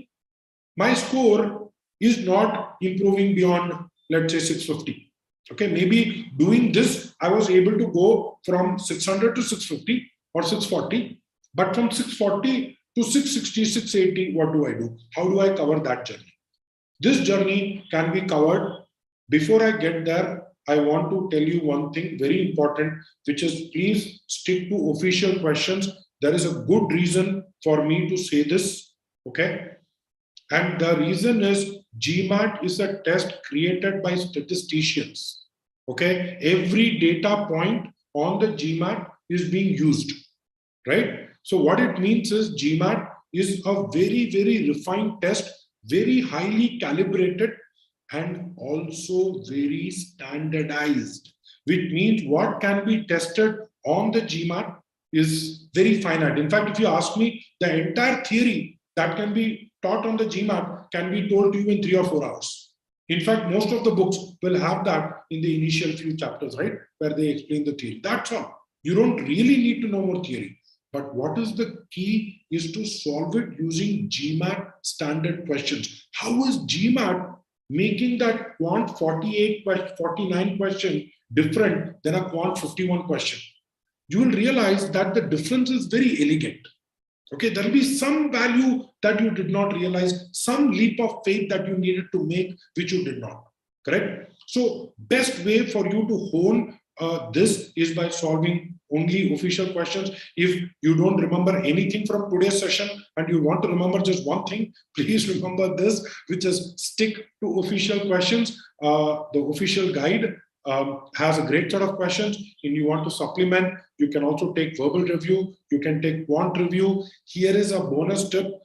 my score is not improving beyond, let's say, 650. Okay, maybe doing this, I was able to go from 600 to 650 or 640, but from 640 to 660, 680, what do I do? How do I cover that journey? This journey can be covered. Before I get there, I want to tell you one thing very important, which is please stick to official questions. There is a good reason for me to say this, okay? And the reason is GMAT is a test created by statisticians, okay? Every data point on the GMAT is being used, right? So what it means is GMAT is a very, very refined test, very highly calibrated, and also very standardized, which means what can be tested on the GMAT is very finite. In fact, if you ask me, the entire theory that can be taught on the GMAT can be told to you in 3 or 4 hours. In fact, most of the books will have that in the initial few chapters, right, where they explain the theory. That's all. You don't really need to know more theory. But what is the key is to solve it using GMAT standard questions. How is GMAT making that quant 48, 49 question different than a quant 51 question? You will realize that the difference is very elegant. Okay, there will be some value that you did not realize, some leap of faith that you needed to make, which you did not. Correct? So, best way for you to hone this is by solving only official questions. If you don't remember anything from today's session and you want to remember just one thing, please remember this, which is stick to official questions. The official guide has a great set of questions. And you want to supplement, you can also take verbal review, you can take quant review. Here is a bonus tip.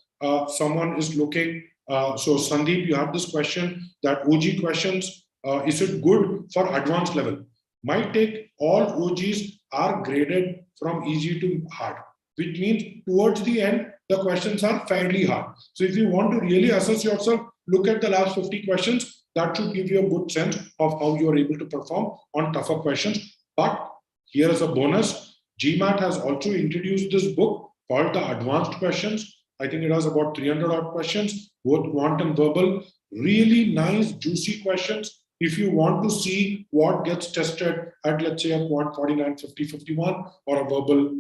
Someone is looking, so Sandeep, you have this question that OG questions, is it good for advanced level? My take, all OGs are graded from easy to hard, which means towards the end, the questions are fairly hard. So if you want to really assess yourself, look at the last 50 questions. That should give you a good sense of how you are able to perform on tougher questions. But here is a bonus. GMAT has also introduced this book called the Advanced Questions. I think it has about 300 odd questions, both quant and verbal. Really nice, juicy questions. If you want to see what gets tested at, let's say, a quant 49, 50, 51, or a verbal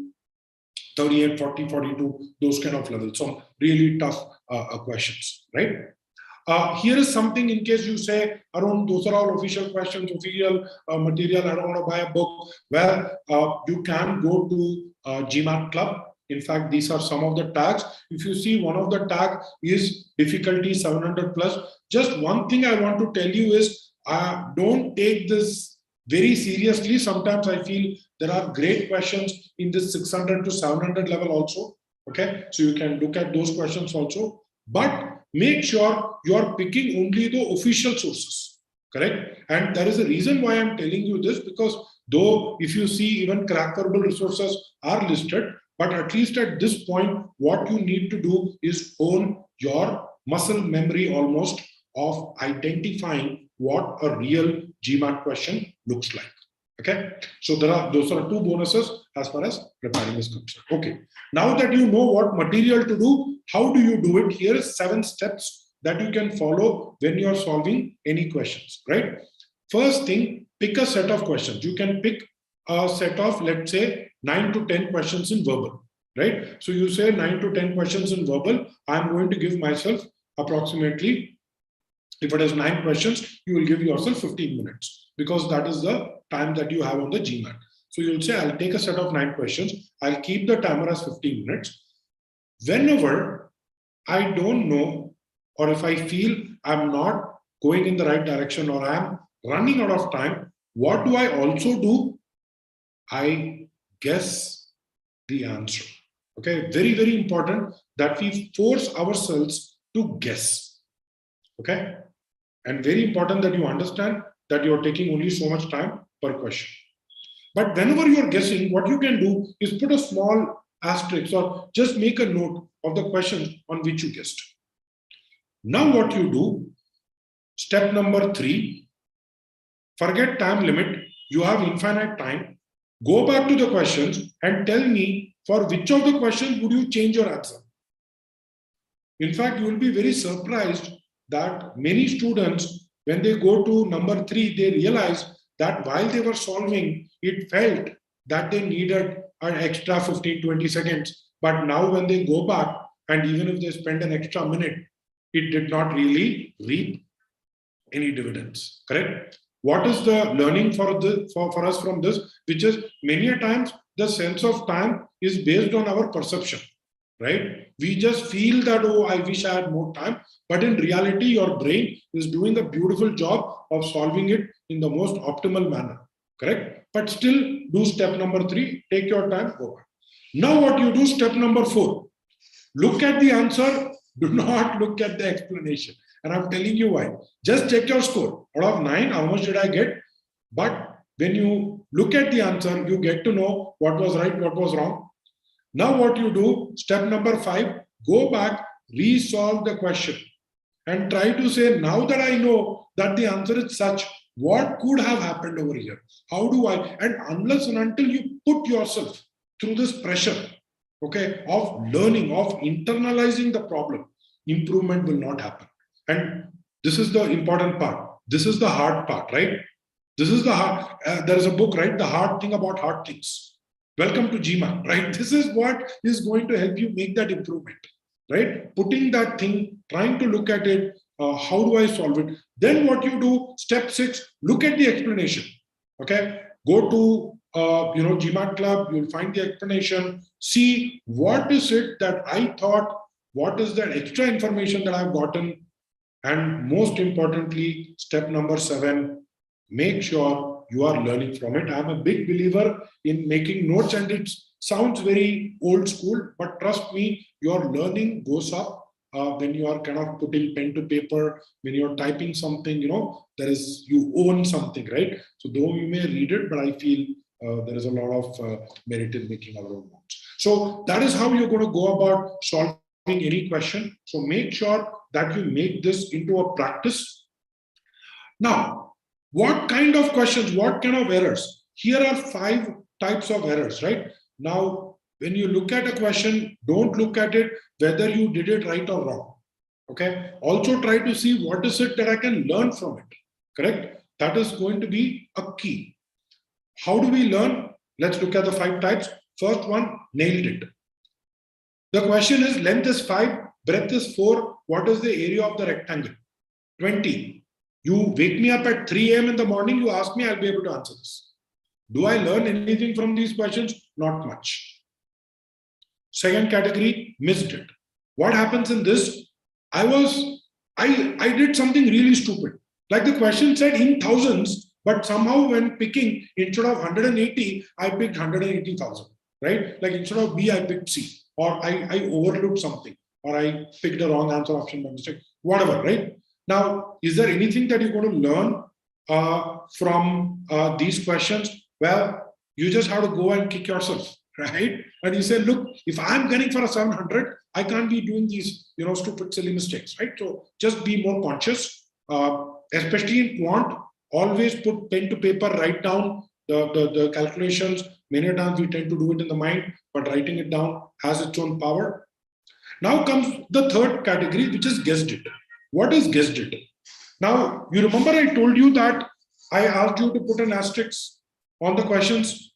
38, 40, 42, those kind of levels. So really tough questions, right? Here is something in case you say, Arun, those are all official questions, official material, I don't want to buy a book, where you can go to GMAT Club. In fact, these are some of the tags. If you see, one of the tag is difficulty 700 plus. Just one thing I want to tell you is, don't take this very seriously. Sometimes I feel there are great questions in this 600 to 700 level also. Okay, so you can look at those questions also. But make sure you are picking only the official sources, correct? And there is a reason why I'm telling you this, because though if you see even crackable resources are listed, but at least at this point, what you need to do is hone your muscle memory almost of identifying what a real GMAT question looks like. Okay, so those are 2 bonuses as far as preparing is concerned. Okay, now that you know what material to do, how do you do it? Here is 7 steps that you can follow when you are solving any questions, right? First thing, pick a set of questions. You can pick a set of, let's say, 9 to 10 questions in verbal, right? So you say 9 to 10 questions in verbal. I'm going to give myself approximately, if it is 9 questions, you will give yourself 15 minutes, because that is the time that you have on the GMAT. So you'll say, I'll take a set of 9 questions. I'll keep the timer as 15 minutes. Whenever I don't know, or if I feel I'm not going in the right direction, or I'm running out of time, what do I also do? I guess the answer. Okay, very, very important that we force ourselves to guess. Okay, and very important that you understand that you're taking only so much time per question. But whenever you're guessing, what you can do is put a small asterisk or just make a note of the questions on which you guessed. Now what you do, step number 3, Forget time limit. You have infinite time. Go back to the questions and tell me for which of the questions would you change your answer. In fact, you will be very surprised that many students, when they go to number 3, they realize that while they were solving, it felt that they needed an extra 15-20 seconds. But now when they go back, and even if they spend an extra minute, it did not really reap any dividends. Correct? What is the learning for us from this? Which is many a times the sense of time is based on our perception. Right? We just feel that, oh, I wish I had more time. But in reality, your brain is doing a beautiful job of solving it in the most optimal manner. Correct? But still, do step number 3, take your time, go back. Now, what you do, step number 4, look at the answer, do not look at the explanation. And I'm telling you why. Just check your score. Out of 9, how much did I get? But when you look at the answer, you get to know what was right, what was wrong. Now what you do, step number 5, go back, resolve the question and try to say, now that I know that the answer is such, what could have happened over here? How do I? And unless and until you put yourself through this pressure, okay, of learning, of internalizing the problem, improvement will not happen. And this is the important part. This is the hard part, right? This is the hard, there is a book, right? The hard thing about hard things. Welcome to GMAT, right? This is what is going to help you make that improvement, right? Putting that thing, trying to look at it, how do I solve it? Then what you do, step 6, look at the explanation, okay? Go to, GMAT Club, you'll find the explanation, see what is it that I thought, what is that extra information that I've gotten, and most importantly, step number 7, make sure you are learning from it. I'm a big believer in making notes, and it sounds very old school, but trust me, your learning goes up when you are kind of putting pen to paper, when you're typing something, you own something, right? So though you may read it, but I feel there is a lot of merit in making our own notes. So that is how you're going to go about solving any question. So make sure that you make this into a practice. Now, what kind of questions, what kind of errors? Here are 5 types of errors, right? Now, when you look at a question, don't look at it whether you did it right or wrong. Okay. Also try to see what is it that I can learn from it. Correct? That is going to be a key. How do we learn? Let's look at the 5 types. First one, nailed it. The question is, length is 5, breadth is 4. What is the area of the rectangle? 20. You wake me up at 3 a.m. in the morning, you ask me, I'll be able to answer this. Do I learn anything from these questions? Not much. Second category, missed it. What happens in this? I did something really stupid. Like the question said in thousands, but somehow when picking, instead of 180, I picked 180,000, right? Like instead of B, I picked C, or I overlooked something, or I picked the wrong answer option by mistake, whatever, right? Now, is there anything that you're going to learn from these questions? Well, you just have to go and kick yourself, right? And you say, look, if I'm getting for a 700, I can't be doing these, stupid, silly mistakes, right? So just be more conscious, especially in quant. Always put pen to paper, write down the calculations. Many times we tend to do it in the mind, but writing it down has its own power. Now comes the third category, which is guessed it. What is guessed it? Now, you remember I told you that I asked you to put an asterisk on the questions.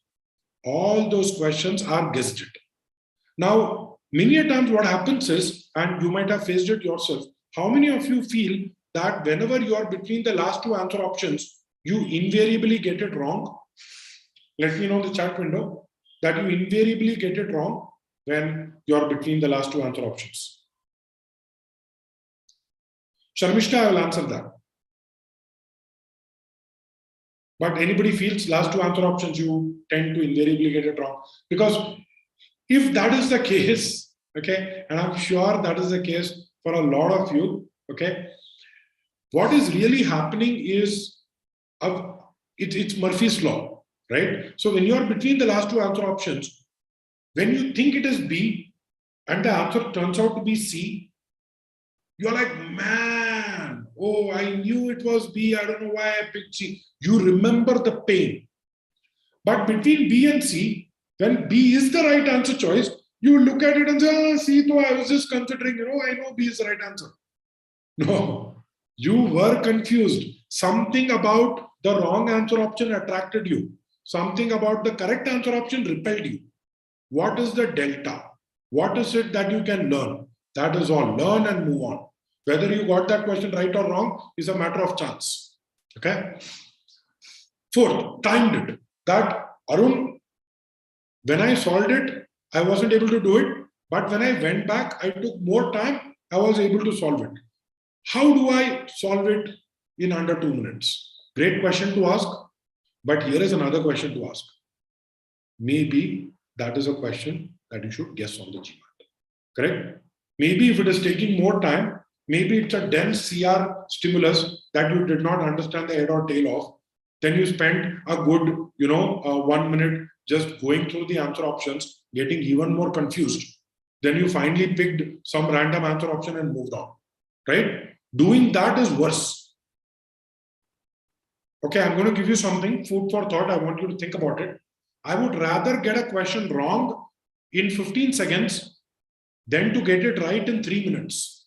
All those questions are guessed it. Now, many a times what happens is, and you might have faced it yourself, how many of you feel that whenever you are between the last 2 answer options, you invariably get it wrong? Let me know in the chat window that you invariably get it wrong when you are between the last 2 answer options. Sharmishta, I will answer that. But anybody feels last 2 answer options, you tend to invariably get it wrong. Because if that is the case, okay, and I'm sure that is the case for a lot of you, okay, what is really happening is it's Murphy's law, right? So when you are between the last 2 answer options, when you think it is B and the answer turns out to be C, You're like, man, oh, I knew it was B. I don't know why I picked C. You remember the pain. But between B and C, when B is the right answer choice, you look at it and say, C, though I was just considering, I know B is the right answer. No, you were confused. Something about the wrong answer option attracted you. Something about the correct answer option repelled you. What is the delta? What is it that you can learn? That is all. Learn and move on. Whether you got that question right or wrong is a matter of chance. Okay. Fourth, timed it. That Arun, when I solved it, I wasn't able to do it. But when I went back, I took more time. I was able to solve it. How do I solve it in under 2 minutes? Great question to ask. But here is another question to ask. Maybe that is a question that you should guess on the GMAT. Correct? Maybe if it is taking more time, maybe it's a dense CR stimulus that you did not understand the head or tail of. Then you spent a good, 1 minute just going through the answer options, getting even more confused. Then you finally picked some random answer option and moved on. Right? Doing that is worse. Okay, I'm going to give you something, food for thought. I want you to think about it. I would rather get a question wrong in 15 seconds than to get it right in 3 minutes.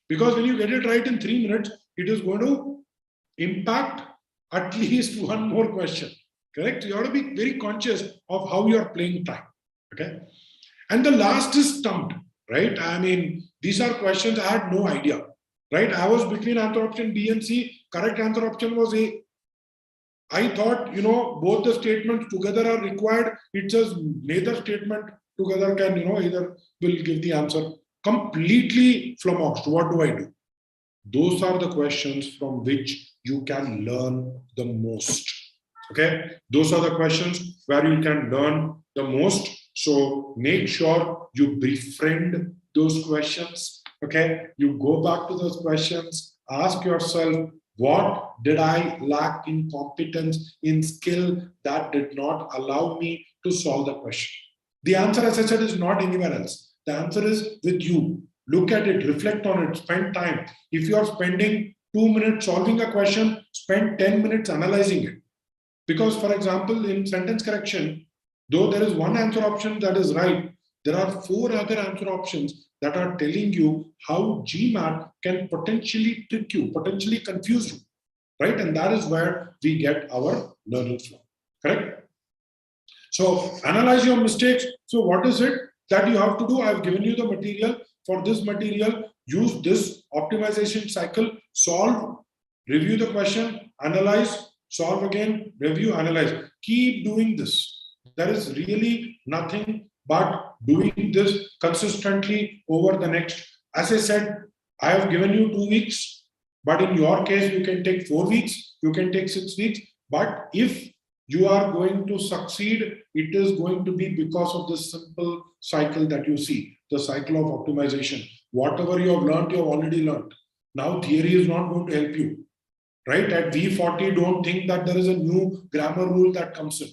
Because when you get it right in 3 minutes, it is going to impact at least one more question. Correct? You have to be very conscious of how you are playing time. Okay. And the last is stumped, right? I mean, these are questions I had no idea. Right? I was between answer option B and C. Correct answer option was A. I thought, both the statements together are required. It says neither statement together can, either will give the answer. Completely flummoxed. What do I do? Those are the questions from which you can learn the most. Okay? Those are the questions where you can learn the most. So make sure you befriend those questions. Okay? You go back to those questions. Ask yourself, what did I lack in competence, in skill that did not allow me to solve the question? The answer, as I said, is not anywhere else. The answer is with you. Look at it, reflect on it, spend time. If you are spending 2 minutes solving a question, spend 10 minutes analyzing it. Because, for example, in sentence correction, though there is one answer option that is right, there are 4 other answer options that are telling you how GMAT can potentially trick you, potentially confuse you, right? And that is where we get our learning from, correct? So analyze your mistakes. So what is it that you have to do? I've given you the material. For this material, use this optimization cycle, solve, review the question, analyze, solve again, review, analyze. Keep doing this. There is really nothing but doing this consistently over the next, as I said, I have given you 2 weeks, but in your case, you can take 4 weeks, you can take 6 weeks. But if you are going to succeed, it is going to be because of this simple cycle that you see, the cycle of optimization. Whatever you have learned, you have already learned. Now, theory is not going to help you, right? At V40, don't think that there is a new grammar rule that comes in.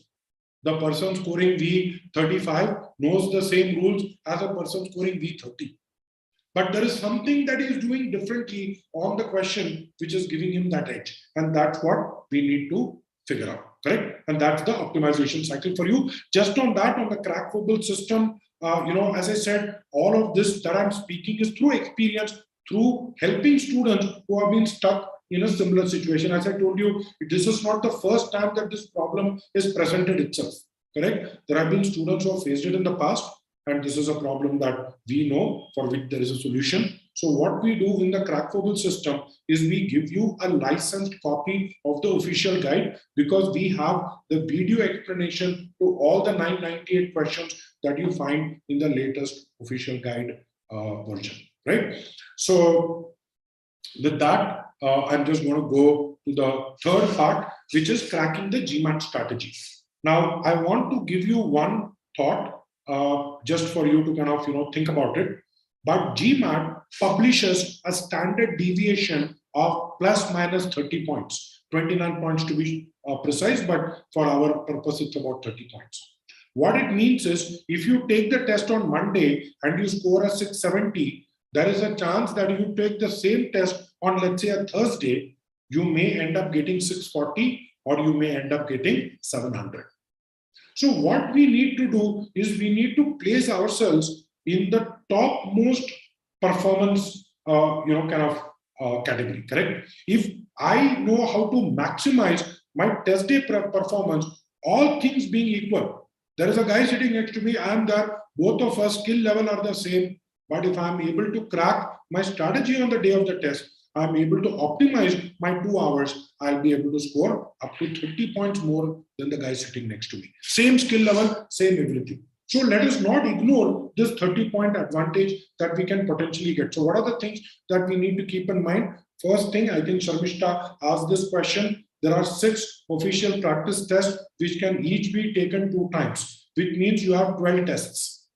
The person scoring V35 knows the same rules as a person scoring V30. But there is something that he is doing differently on the question, which is giving him that edge. And that's what we need to figure out, correct? And that's the optimization cycle for you. Just on that, on the crackable system, as I said, all of this that I'm speaking is through experience, through helping students who have been stuck in a similar situation. As I told you, this is not the first time that this problem is presented itself, correct? There have been students who have faced it in the past, and this is a problem that we know for which there is a solution. So what we do in the crackable system is we give you a licensed copy of the official guide, because we have the video explanation to all the 998 questions that you find in the latest official guide version, right? So with that, I'm just going to go to the third part, which is cracking the GMAT strategy. Now, I want to give you one thought just for you to kind of think about it. But GMAT publishes a standard deviation of plus minus 30 points, 29 points to be precise, but for our purpose, it's about 30 points. What it means is, if you take the test on Monday and you score a 670, there is a chance that if you take the same test on, let's say, a Thursday, you may end up getting 640 or you may end up getting 700. So what we need to do is we need to place ourselves in the topmost performance, category, correct? If I know how to maximize my test day performance, all things being equal, there is a guy sitting next to me, I am there, both of us skill level are the same, but if I am able to crack my strategy on the day of the test, I'm able to optimize my 2 hours, I'll be able to score up to 30 points more than the guy sitting next to me. Same skill level, same everything. So let us not ignore this 30-point advantage that we can potentially get. So what are the things that we need to keep in mind? First thing, I think Sharmishta asked this question. There are 6 official practice tests which can each be taken 2 times, which means you have 12 tests.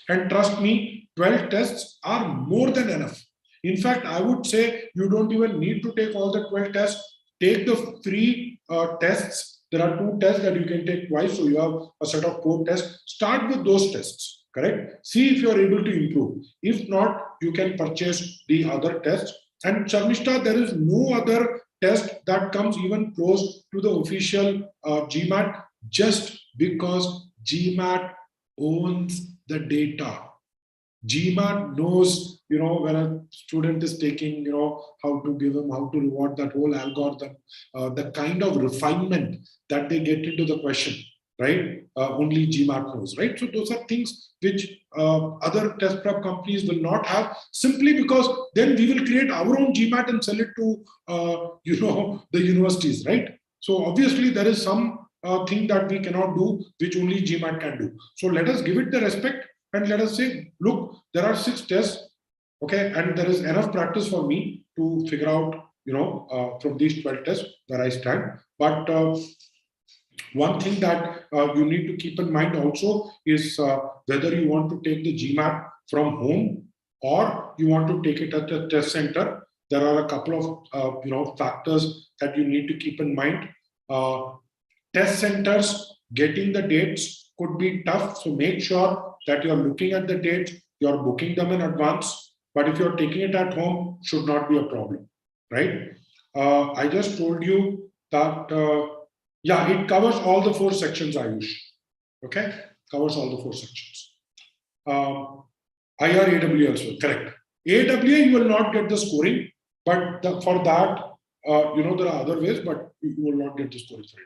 And trust me, 12 tests are more than enough. In fact, I would say you don't even need to take all the 12 tests. Take the free tests. There are 2 tests that you can take twice. So you have a set of 4 tests. Start with those tests, correct? See if you are able to improve. If not, you can purchase the other tests. And Sharmishta, there is no other test that comes even close to the official GMAT, just because GMAT owns the data. GMAT knows, when a student is taking, how to give them, how to reward, that whole algorithm, the kind of refinement that they get into the question, right? Only GMAT knows, right? So those are things which other test prep companies will not have, simply because then we will create our own GMAT and sell it to, the universities, right? So obviously there is some thing that we cannot do, which only GMAT can do. So let us give it the respect. And let us say, look, there are 6 tests, okay, and there is enough practice for me to figure out, from these 12 tests where I stand. But one thing that you need to keep in mind also is whether you want to take the GMAT from home or you want to take it at the test center. There are a couple of factors that you need to keep in mind. Test centers, getting the dates could be tough, so make sure that you're looking at the dates, you're booking them in advance. But if you're taking it at home, should not be a problem, right? I just told you that, it covers all the 4 sections, Ayush. Okay, covers all the 4 sections. IR, AWA also, correct. AWA, you will not get the scoring, but for that, there are other ways, but you will not get the scoring for AWA.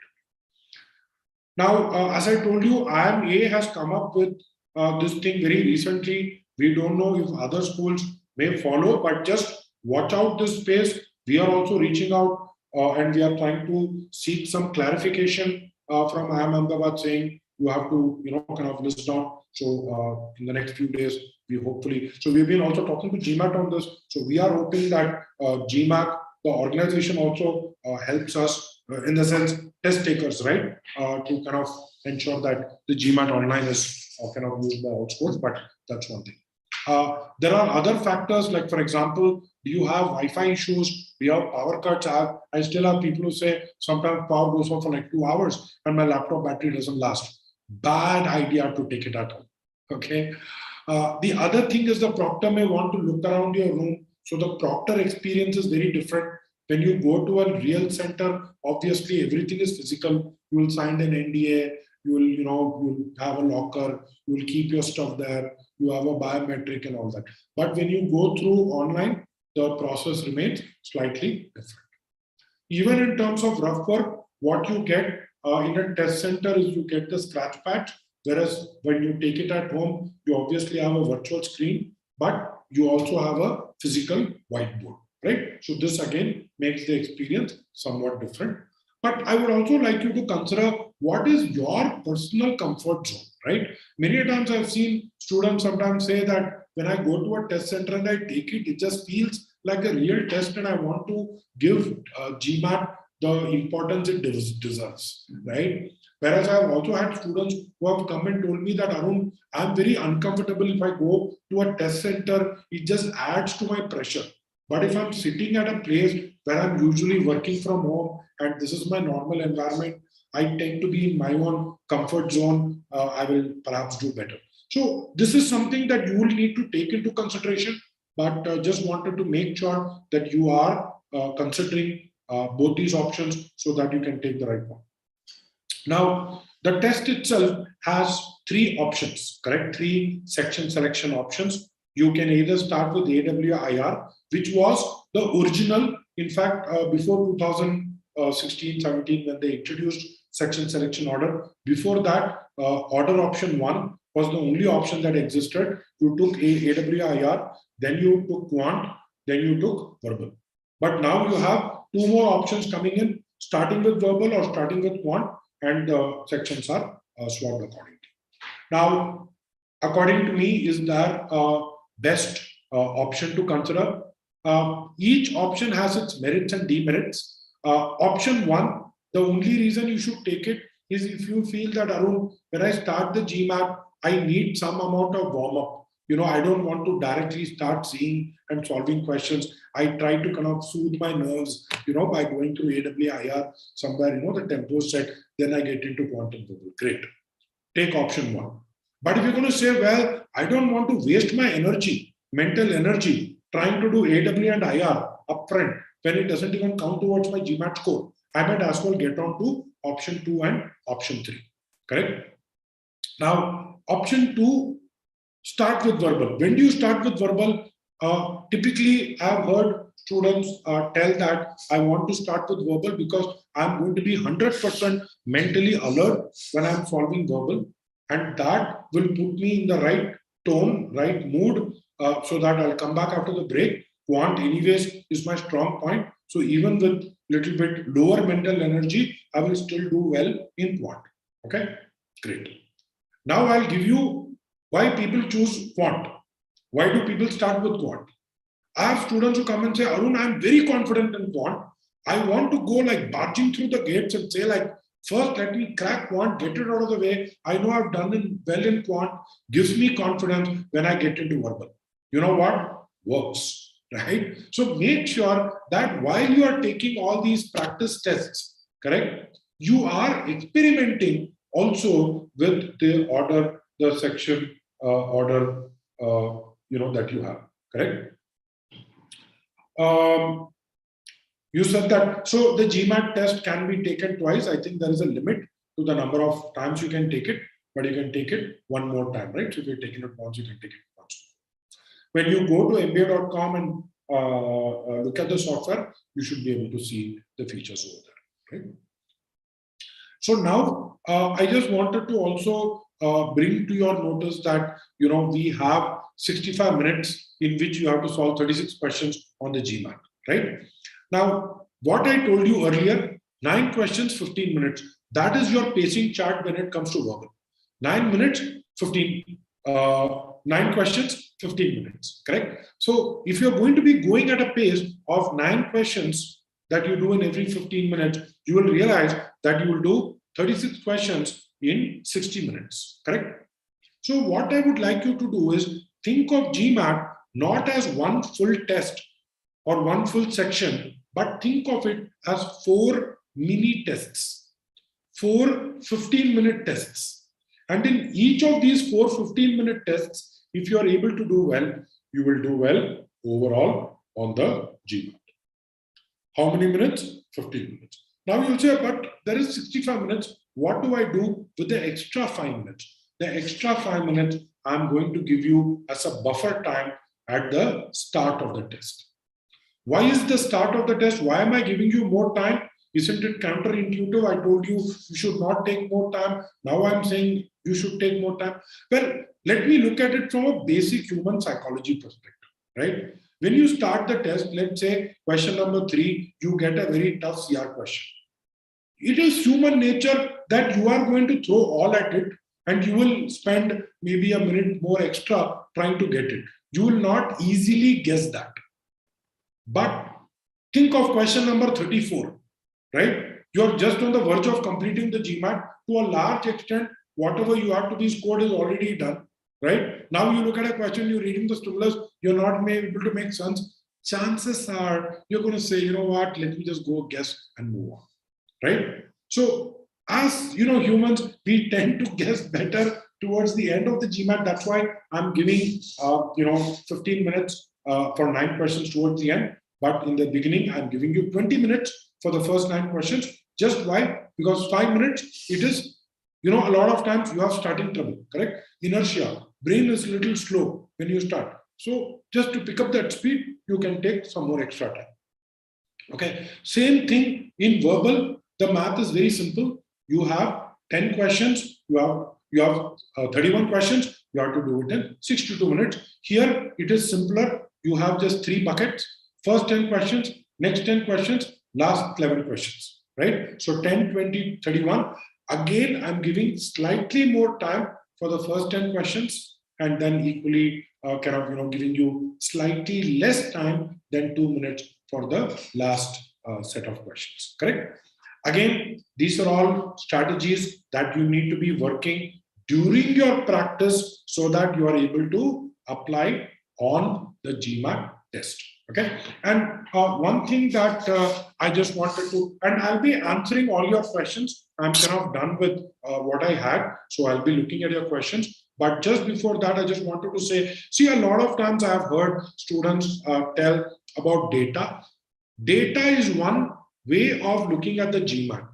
Now, as I told you, IMA has come up with this thing very recently. We don't know if other schools may follow, but just watch out this space. We are also reaching out and we are trying to seek some clarification from IIM Ahmedabad, saying you have to, kind of list down. So in the next few days, we hopefully, so we've been also talking to GMAT on this. So we are hoping that GMAT, the organization, also helps us in the sense test takers, right? To kind of ensure that the GMAT online is kind of used by all schools, but that's one thing. There are other factors, like, for example, do you have Wi-Fi issues? Do you have power cuts? I still have people who say sometimes power goes off for like 2 hours and my laptop battery doesn't last. Bad idea to take it at home. Okay. The other thing is the proctor may want to look around your room. So the proctor experience is very different. When you go to a real center, obviously everything is physical. You will sign an NDA. You will, you'll have a locker. You will keep your stuff there. You have a biometric and all that. But when you go through online, the process remains slightly different. Even in terms of rough work, what you get in a test center is you get the scratch pad, whereas when you take it at home, you obviously have a virtual screen, but you also have a physical whiteboard, right? So this again makes the experience somewhat different. But I would also like you to consider what is your personal comfort zone, right? Many times I've seen students sometimes say that when I go to a test center and I take it, it just feels like a real test and I want to give GMAT the importance it deserves, right? Whereas I've also had students who have come and told me that, Arun, I'm very uncomfortable if I go to a test center, it just adds to my pressure. But if I'm sitting at a place where I'm usually working from home and this is my normal environment, I tend to be in my own comfort zone, I will perhaps do better. So this is something that you will need to take into consideration. but just wanted to make sure that you are considering both these options so that you can take the right one. Now, the test itself has three options, correct? Three section selection options. You can either start with AWIR, which was the original, in fact, before 2016-17, when they introduced section selection order. Before that, order option 1 was the only option that existed. You took AWIR, then you took quant, then you took verbal. But now you have two more options coming in, starting with verbal or starting with quant, and the sections are swapped accordingly. Now, according to me, is there a best option to consider? Each option has its merits and demerits. Option 1, the only reason you should take it is if you feel that, Arun, when I start the GMAT, I need some amount of warm-up. I don't want to directly start seeing and solving questions. I try to kind of soothe my nerves, by going through AWIR somewhere, the tempo set, then I get into quantum verbal. Great. Take option 1. But if you're going to say, well, I don't want to waste my energy, mental energy, trying to do AW and IR upfront when it doesn't even count towards my GMAT score, I might as well get on to option 2 and option 3. Correct? Now, option 2, start with verbal. When do you start with verbal? Typically, I've heard students tell that I want to start with verbal because I'm going to be 100% mentally alert when I'm solving verbal. And that will put me in the right tone, right mood, so that I'll come back after the break. Quant, anyways, is my strong point. So even with little bit lower mental energy, I will still do well in quant. Okay, great. Now I'll give you why people choose quant. Why do people start with quant? I have students who come and say, Arun, I'm very confident in quant. I want to go like barging through the gates and say like, first, let me crack quant, get it out of the way. I know I've done well in quant, gives me confidence when I get into verbal. You know what? Works, right? So make sure that while you are taking all these practice tests, correct, you are experimenting also with the order, the section order, that you have, correct? You said that, so the GMAT test can be taken twice. I think there is a limit to the number of times you can take it, but you can take it one more time, right? So if you're taking it once, you can take it once. When you go to mba.com and look at the software, you should be able to see the features over there, right? So now I just wanted to also bring to your notice that, we have 65 minutes in which you have to solve 36 questions on the GMAT, right? Now, what I told you earlier, 9 questions, 15 minutes. That is your pacing chart when it comes to verbal. 9 minutes, 15, 9 questions, 15 minutes, correct? So if you're going to be going at a pace of 9 questions that you do in every 15 minutes, you will realize that you will do 36 questions in 60 minutes, correct? So what I would like you to do is think of GMAT not as one full test or one full section, but think of it as 4 mini tests, 4 15-minute tests. And in each of these 4 15-minute tests, if you are able to do well, you will do well overall on the GMAT. How many minutes? 15 minutes. Now you'll say, but there is 65 minutes. What do I do with the extra 5 minutes? The extra 5 minutes I'm going to give you as a buffer time at the start of the test. Why is the start of the test? Why am I giving you more time? Isn't it counterintuitive? I told you you should not take more time. Now I'm saying you should take more time. Well, let me look at it from a basic human psychology perspective, right? When you start the test, let's say question number 3, you get a very tough CR question. It is human nature that you are going to throw all at it and you will spend maybe a minute more extra trying to get it. You will not easily guess that. But think of question number 34, right? You're just on the verge of completing the GMAT. To a large extent, whatever you have to be scored is already done, right? Now you look at a question, you're reading the stimulus, you're not able to make sense. Chances are you're going to say, you know what, let me just go guess and move on, right? So as humans, we tend to guess better towards the end of the GMAT. That's why I'm giving 15 minutes for 9 questions towards the end. But in the beginning, I'm giving you 20 minutes for the first 9 questions. Just why? Because 5 minutes, it is, a lot of times you have starting trouble, correct? Inertia, brain is a little slow when you start. So just to pick up that speed, you can take some more extra time. Okay, same thing in verbal. The math is very simple. You have 10 questions, you have 31 questions, you have to do it in 62 minutes. Here it is simpler. You have just 3 buckets. First 10 questions, next 10 questions, last 11 questions, right? So 10, 20, 31. Again, I'm giving slightly more time for the first 10 questions, and then equally giving you slightly less time than 2 minutes for the last set of questions, correct? Again, these are all strategies that you need to be working during your practice so that you are able to apply on the GMAT test. Okay, and one thing that I just wanted to, and I'll be answering all your questions. I'm kind of done with what I had, so I'll be looking at your questions. But just before that, I just wanted to say, see, a lot of times I have heard students tell about data. Data is one way of looking at the GMAT.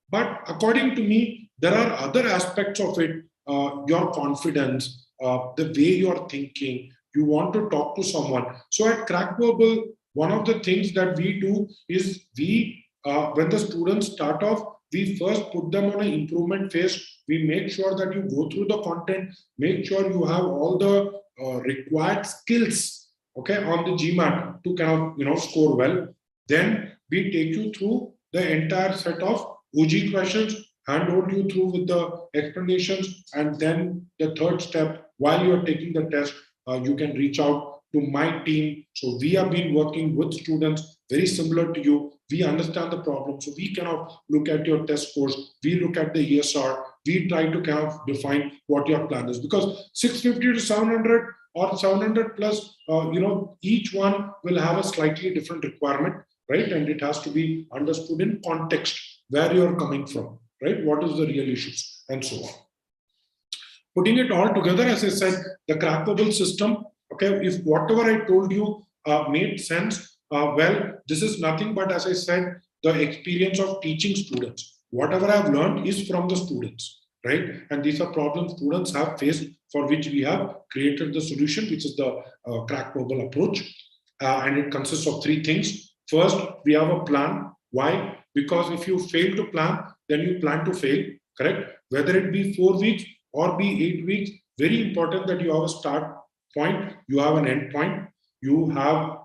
But according to me, there are other aspects of it, your confidence, the way you're thinking, you want to talk to someone. So at Crack Verbal, one of the things that we do is when the students start off, we first put them on an improvement phase. We make sure that you go through the content, make sure you have all the required skills, okay, on the GMAT to kind of, score well. Then we take you through the entire set of OG questions, handhold you through with the explanations, and then the third step, while you're taking the test, you can reach out to my team. So we have been working with students very similar to you. We understand the problem. So we kind of look at your test scores. We look at the ESR. We try to kind of define what your plan is. Because 650 to 700 or 700 plus, each one will have a slightly different requirement, right? And it has to be understood in context, where you're coming from, right? What is the real issues and so on. Putting it all together, as I said, the Crack Verbal system, okay, if whatever I told you made sense, well, this is nothing but, as I said, the experience of teaching students. Whatever I've learned is from the students, right? And these are problems students have faced, for which we have created the solution, which is the Crack Verbal approach. And it consists of 3 things. First, we have a plan. Why? Because if you fail to plan, then you plan to fail, correct? Whether it be 4 weeks or be 8 weeks, very important that you have a start point, you have an end point, you have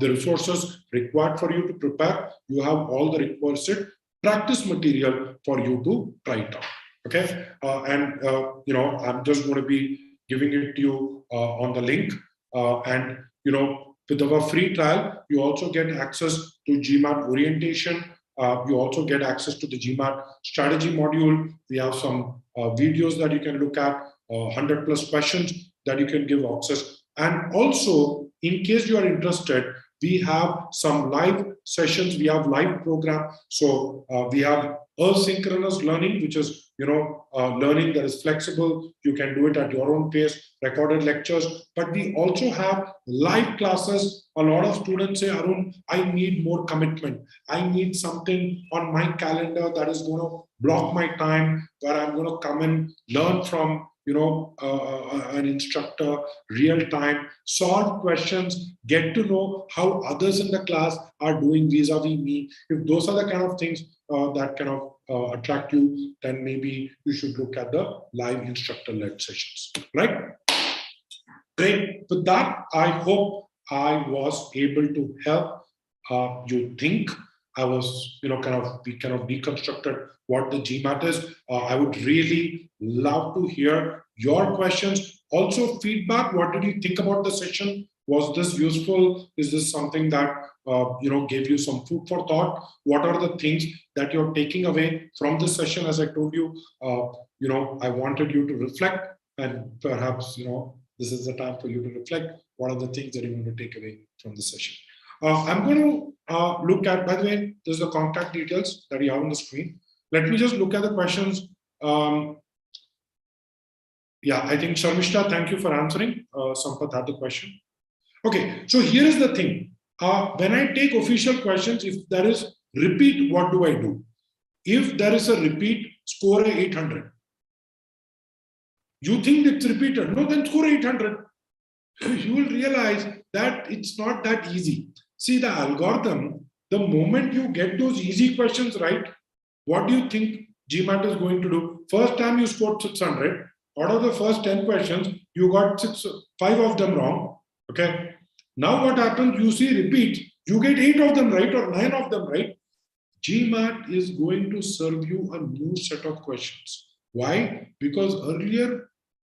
the resources required for you to prepare, you have all the requisite practice material for you to try it out. Okay, I'm just going to be giving it to you on the link, and with our free trial, you also get access to GMAT orientation. You also get access to the GMAT strategy module. We have some videos that you can look at, 100 plus questions that you can give access. And also, in case you are interested, we have some live sessions. We have live program. So we have asynchronous learning, which is learning that is flexible. You can do it at your own pace, recorded lectures. But we also have live classes. A lot of students say, Arun, I need more commitment. I need something on my calendar that is going to block my time, where I'm going to come and learn from an instructor, real time, solve questions, get to know how others in the class are doing vis-a-vis me. If those are the kind of things that kind of attract you, then maybe you should look at the live instructor-led sessions, right? Great. With that, I hope I was able to help you think. I was, we kind of deconstructed what the GMAT is. I would really love to hear your questions. Also, feedback. What did you think about the session? Was this useful? Is this something that gave you some food for thought? What are the things that you're taking away from this session? As I told you, I wanted you to reflect, and perhaps this is the time for you to reflect. What are the things that you want to take away from the session? I'm going to look at, by the way, there's the contact details that you have on the screen. Let me just look at the questions. Yeah, I think Sharmishta, thank you for answering. Sampath had the question. Okay, so here is the thing. When I take official questions, if there is repeat, what do I do? If there is a repeat, score 800. You think it's repeated? No, then score 800. You will realize that it's not that easy. See, the algorithm, the moment you get those easy questions right, what do you think GMAT is going to do? First time you scored 600. Out of the first 10 questions, you got 5 of them wrong. Okay. Now what happens? You see repeat. You get 8 of them right or 9 of them right. GMAT is going to serve you a new set of questions. Why? Because earlier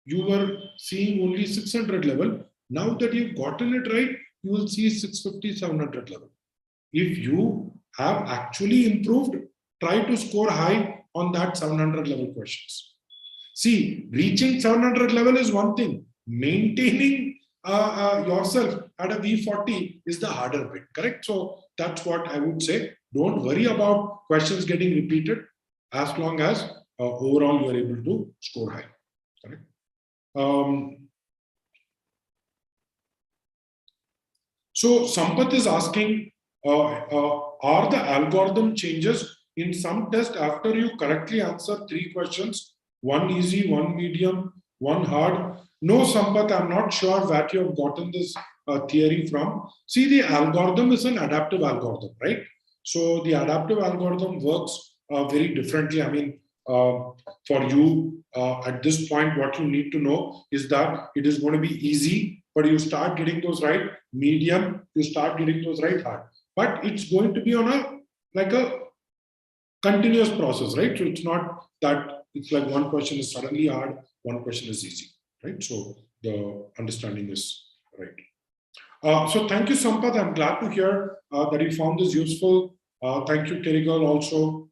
you were seeing only 600 level. Now that you've gotten it right, you will see 650, 700 level. If you have actually improved, try to score high on that 700 level questions. See, reaching 700 level is one thing. Maintaining yourself at a V40 is the harder bit, correct? So that's what I would say. Don't worry about questions getting repeated as long as overall you are able to score high, correct? So Sampath is asking, are the algorithm changes in some test after you correctly answer 3 questions, one easy, one medium, one hard? No, Sampath, I'm not sure that you have gotten this theory from. See, the algorithm is an adaptive algorithm, right? So the adaptive algorithm works very differently. I mean, for you at this point, what you need to know is that it is going to be easy, but you start getting those right, medium, you start getting those right, hard. But it's going to be on a continuous process, right? So it's not that it's like one question is suddenly hard, one question is easy, right? So the understanding is right. So thank you, Sampath. I'm glad to hear that you found this useful. Thank you, Kerrigal, also.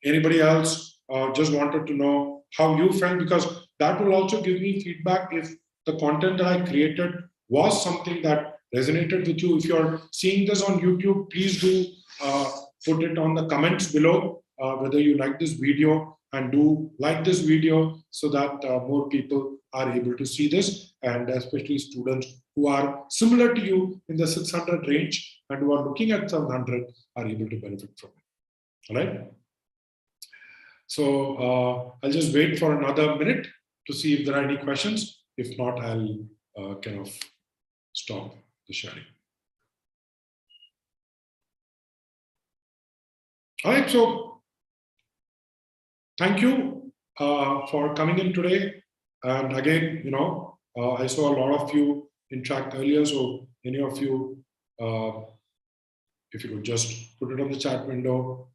Anybody else just wanted to know how you felt, because that will also give me feedback if the content that I created was something that resonated with you. If you're seeing this on YouTube, please do put it on the comments below whether you like this video, and do like this video so that more people are able to see this, and especially students who are similar to you in the 600 range and who are looking at 700 are able to benefit from it. All right. So I'll just wait for another minute to see if there are any questions. If not, I'll kind of stop the sharing. All right. So thank you for coming in today. And again, I saw a lot of you interact earlier. So any of you, if you could just put it on the chat window,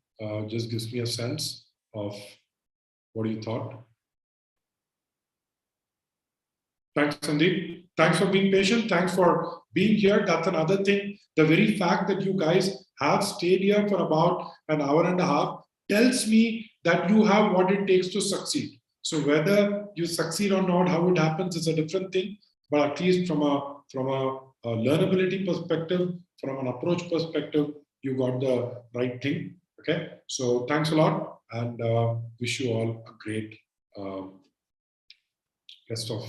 just gives me a sense of what you thought. Thanks, Sandeep. Thanks for being patient. Thanks for being here. That's another thing. The very fact that you guys have stayed here for about an hour and a half tells me that you have what it takes to succeed. So whether you succeed or not, how it happens is a different thing. But at least from a learnability perspective, from an approach perspective, you got the right thing. Okay. So thanks a lot, and wish you all a great rest of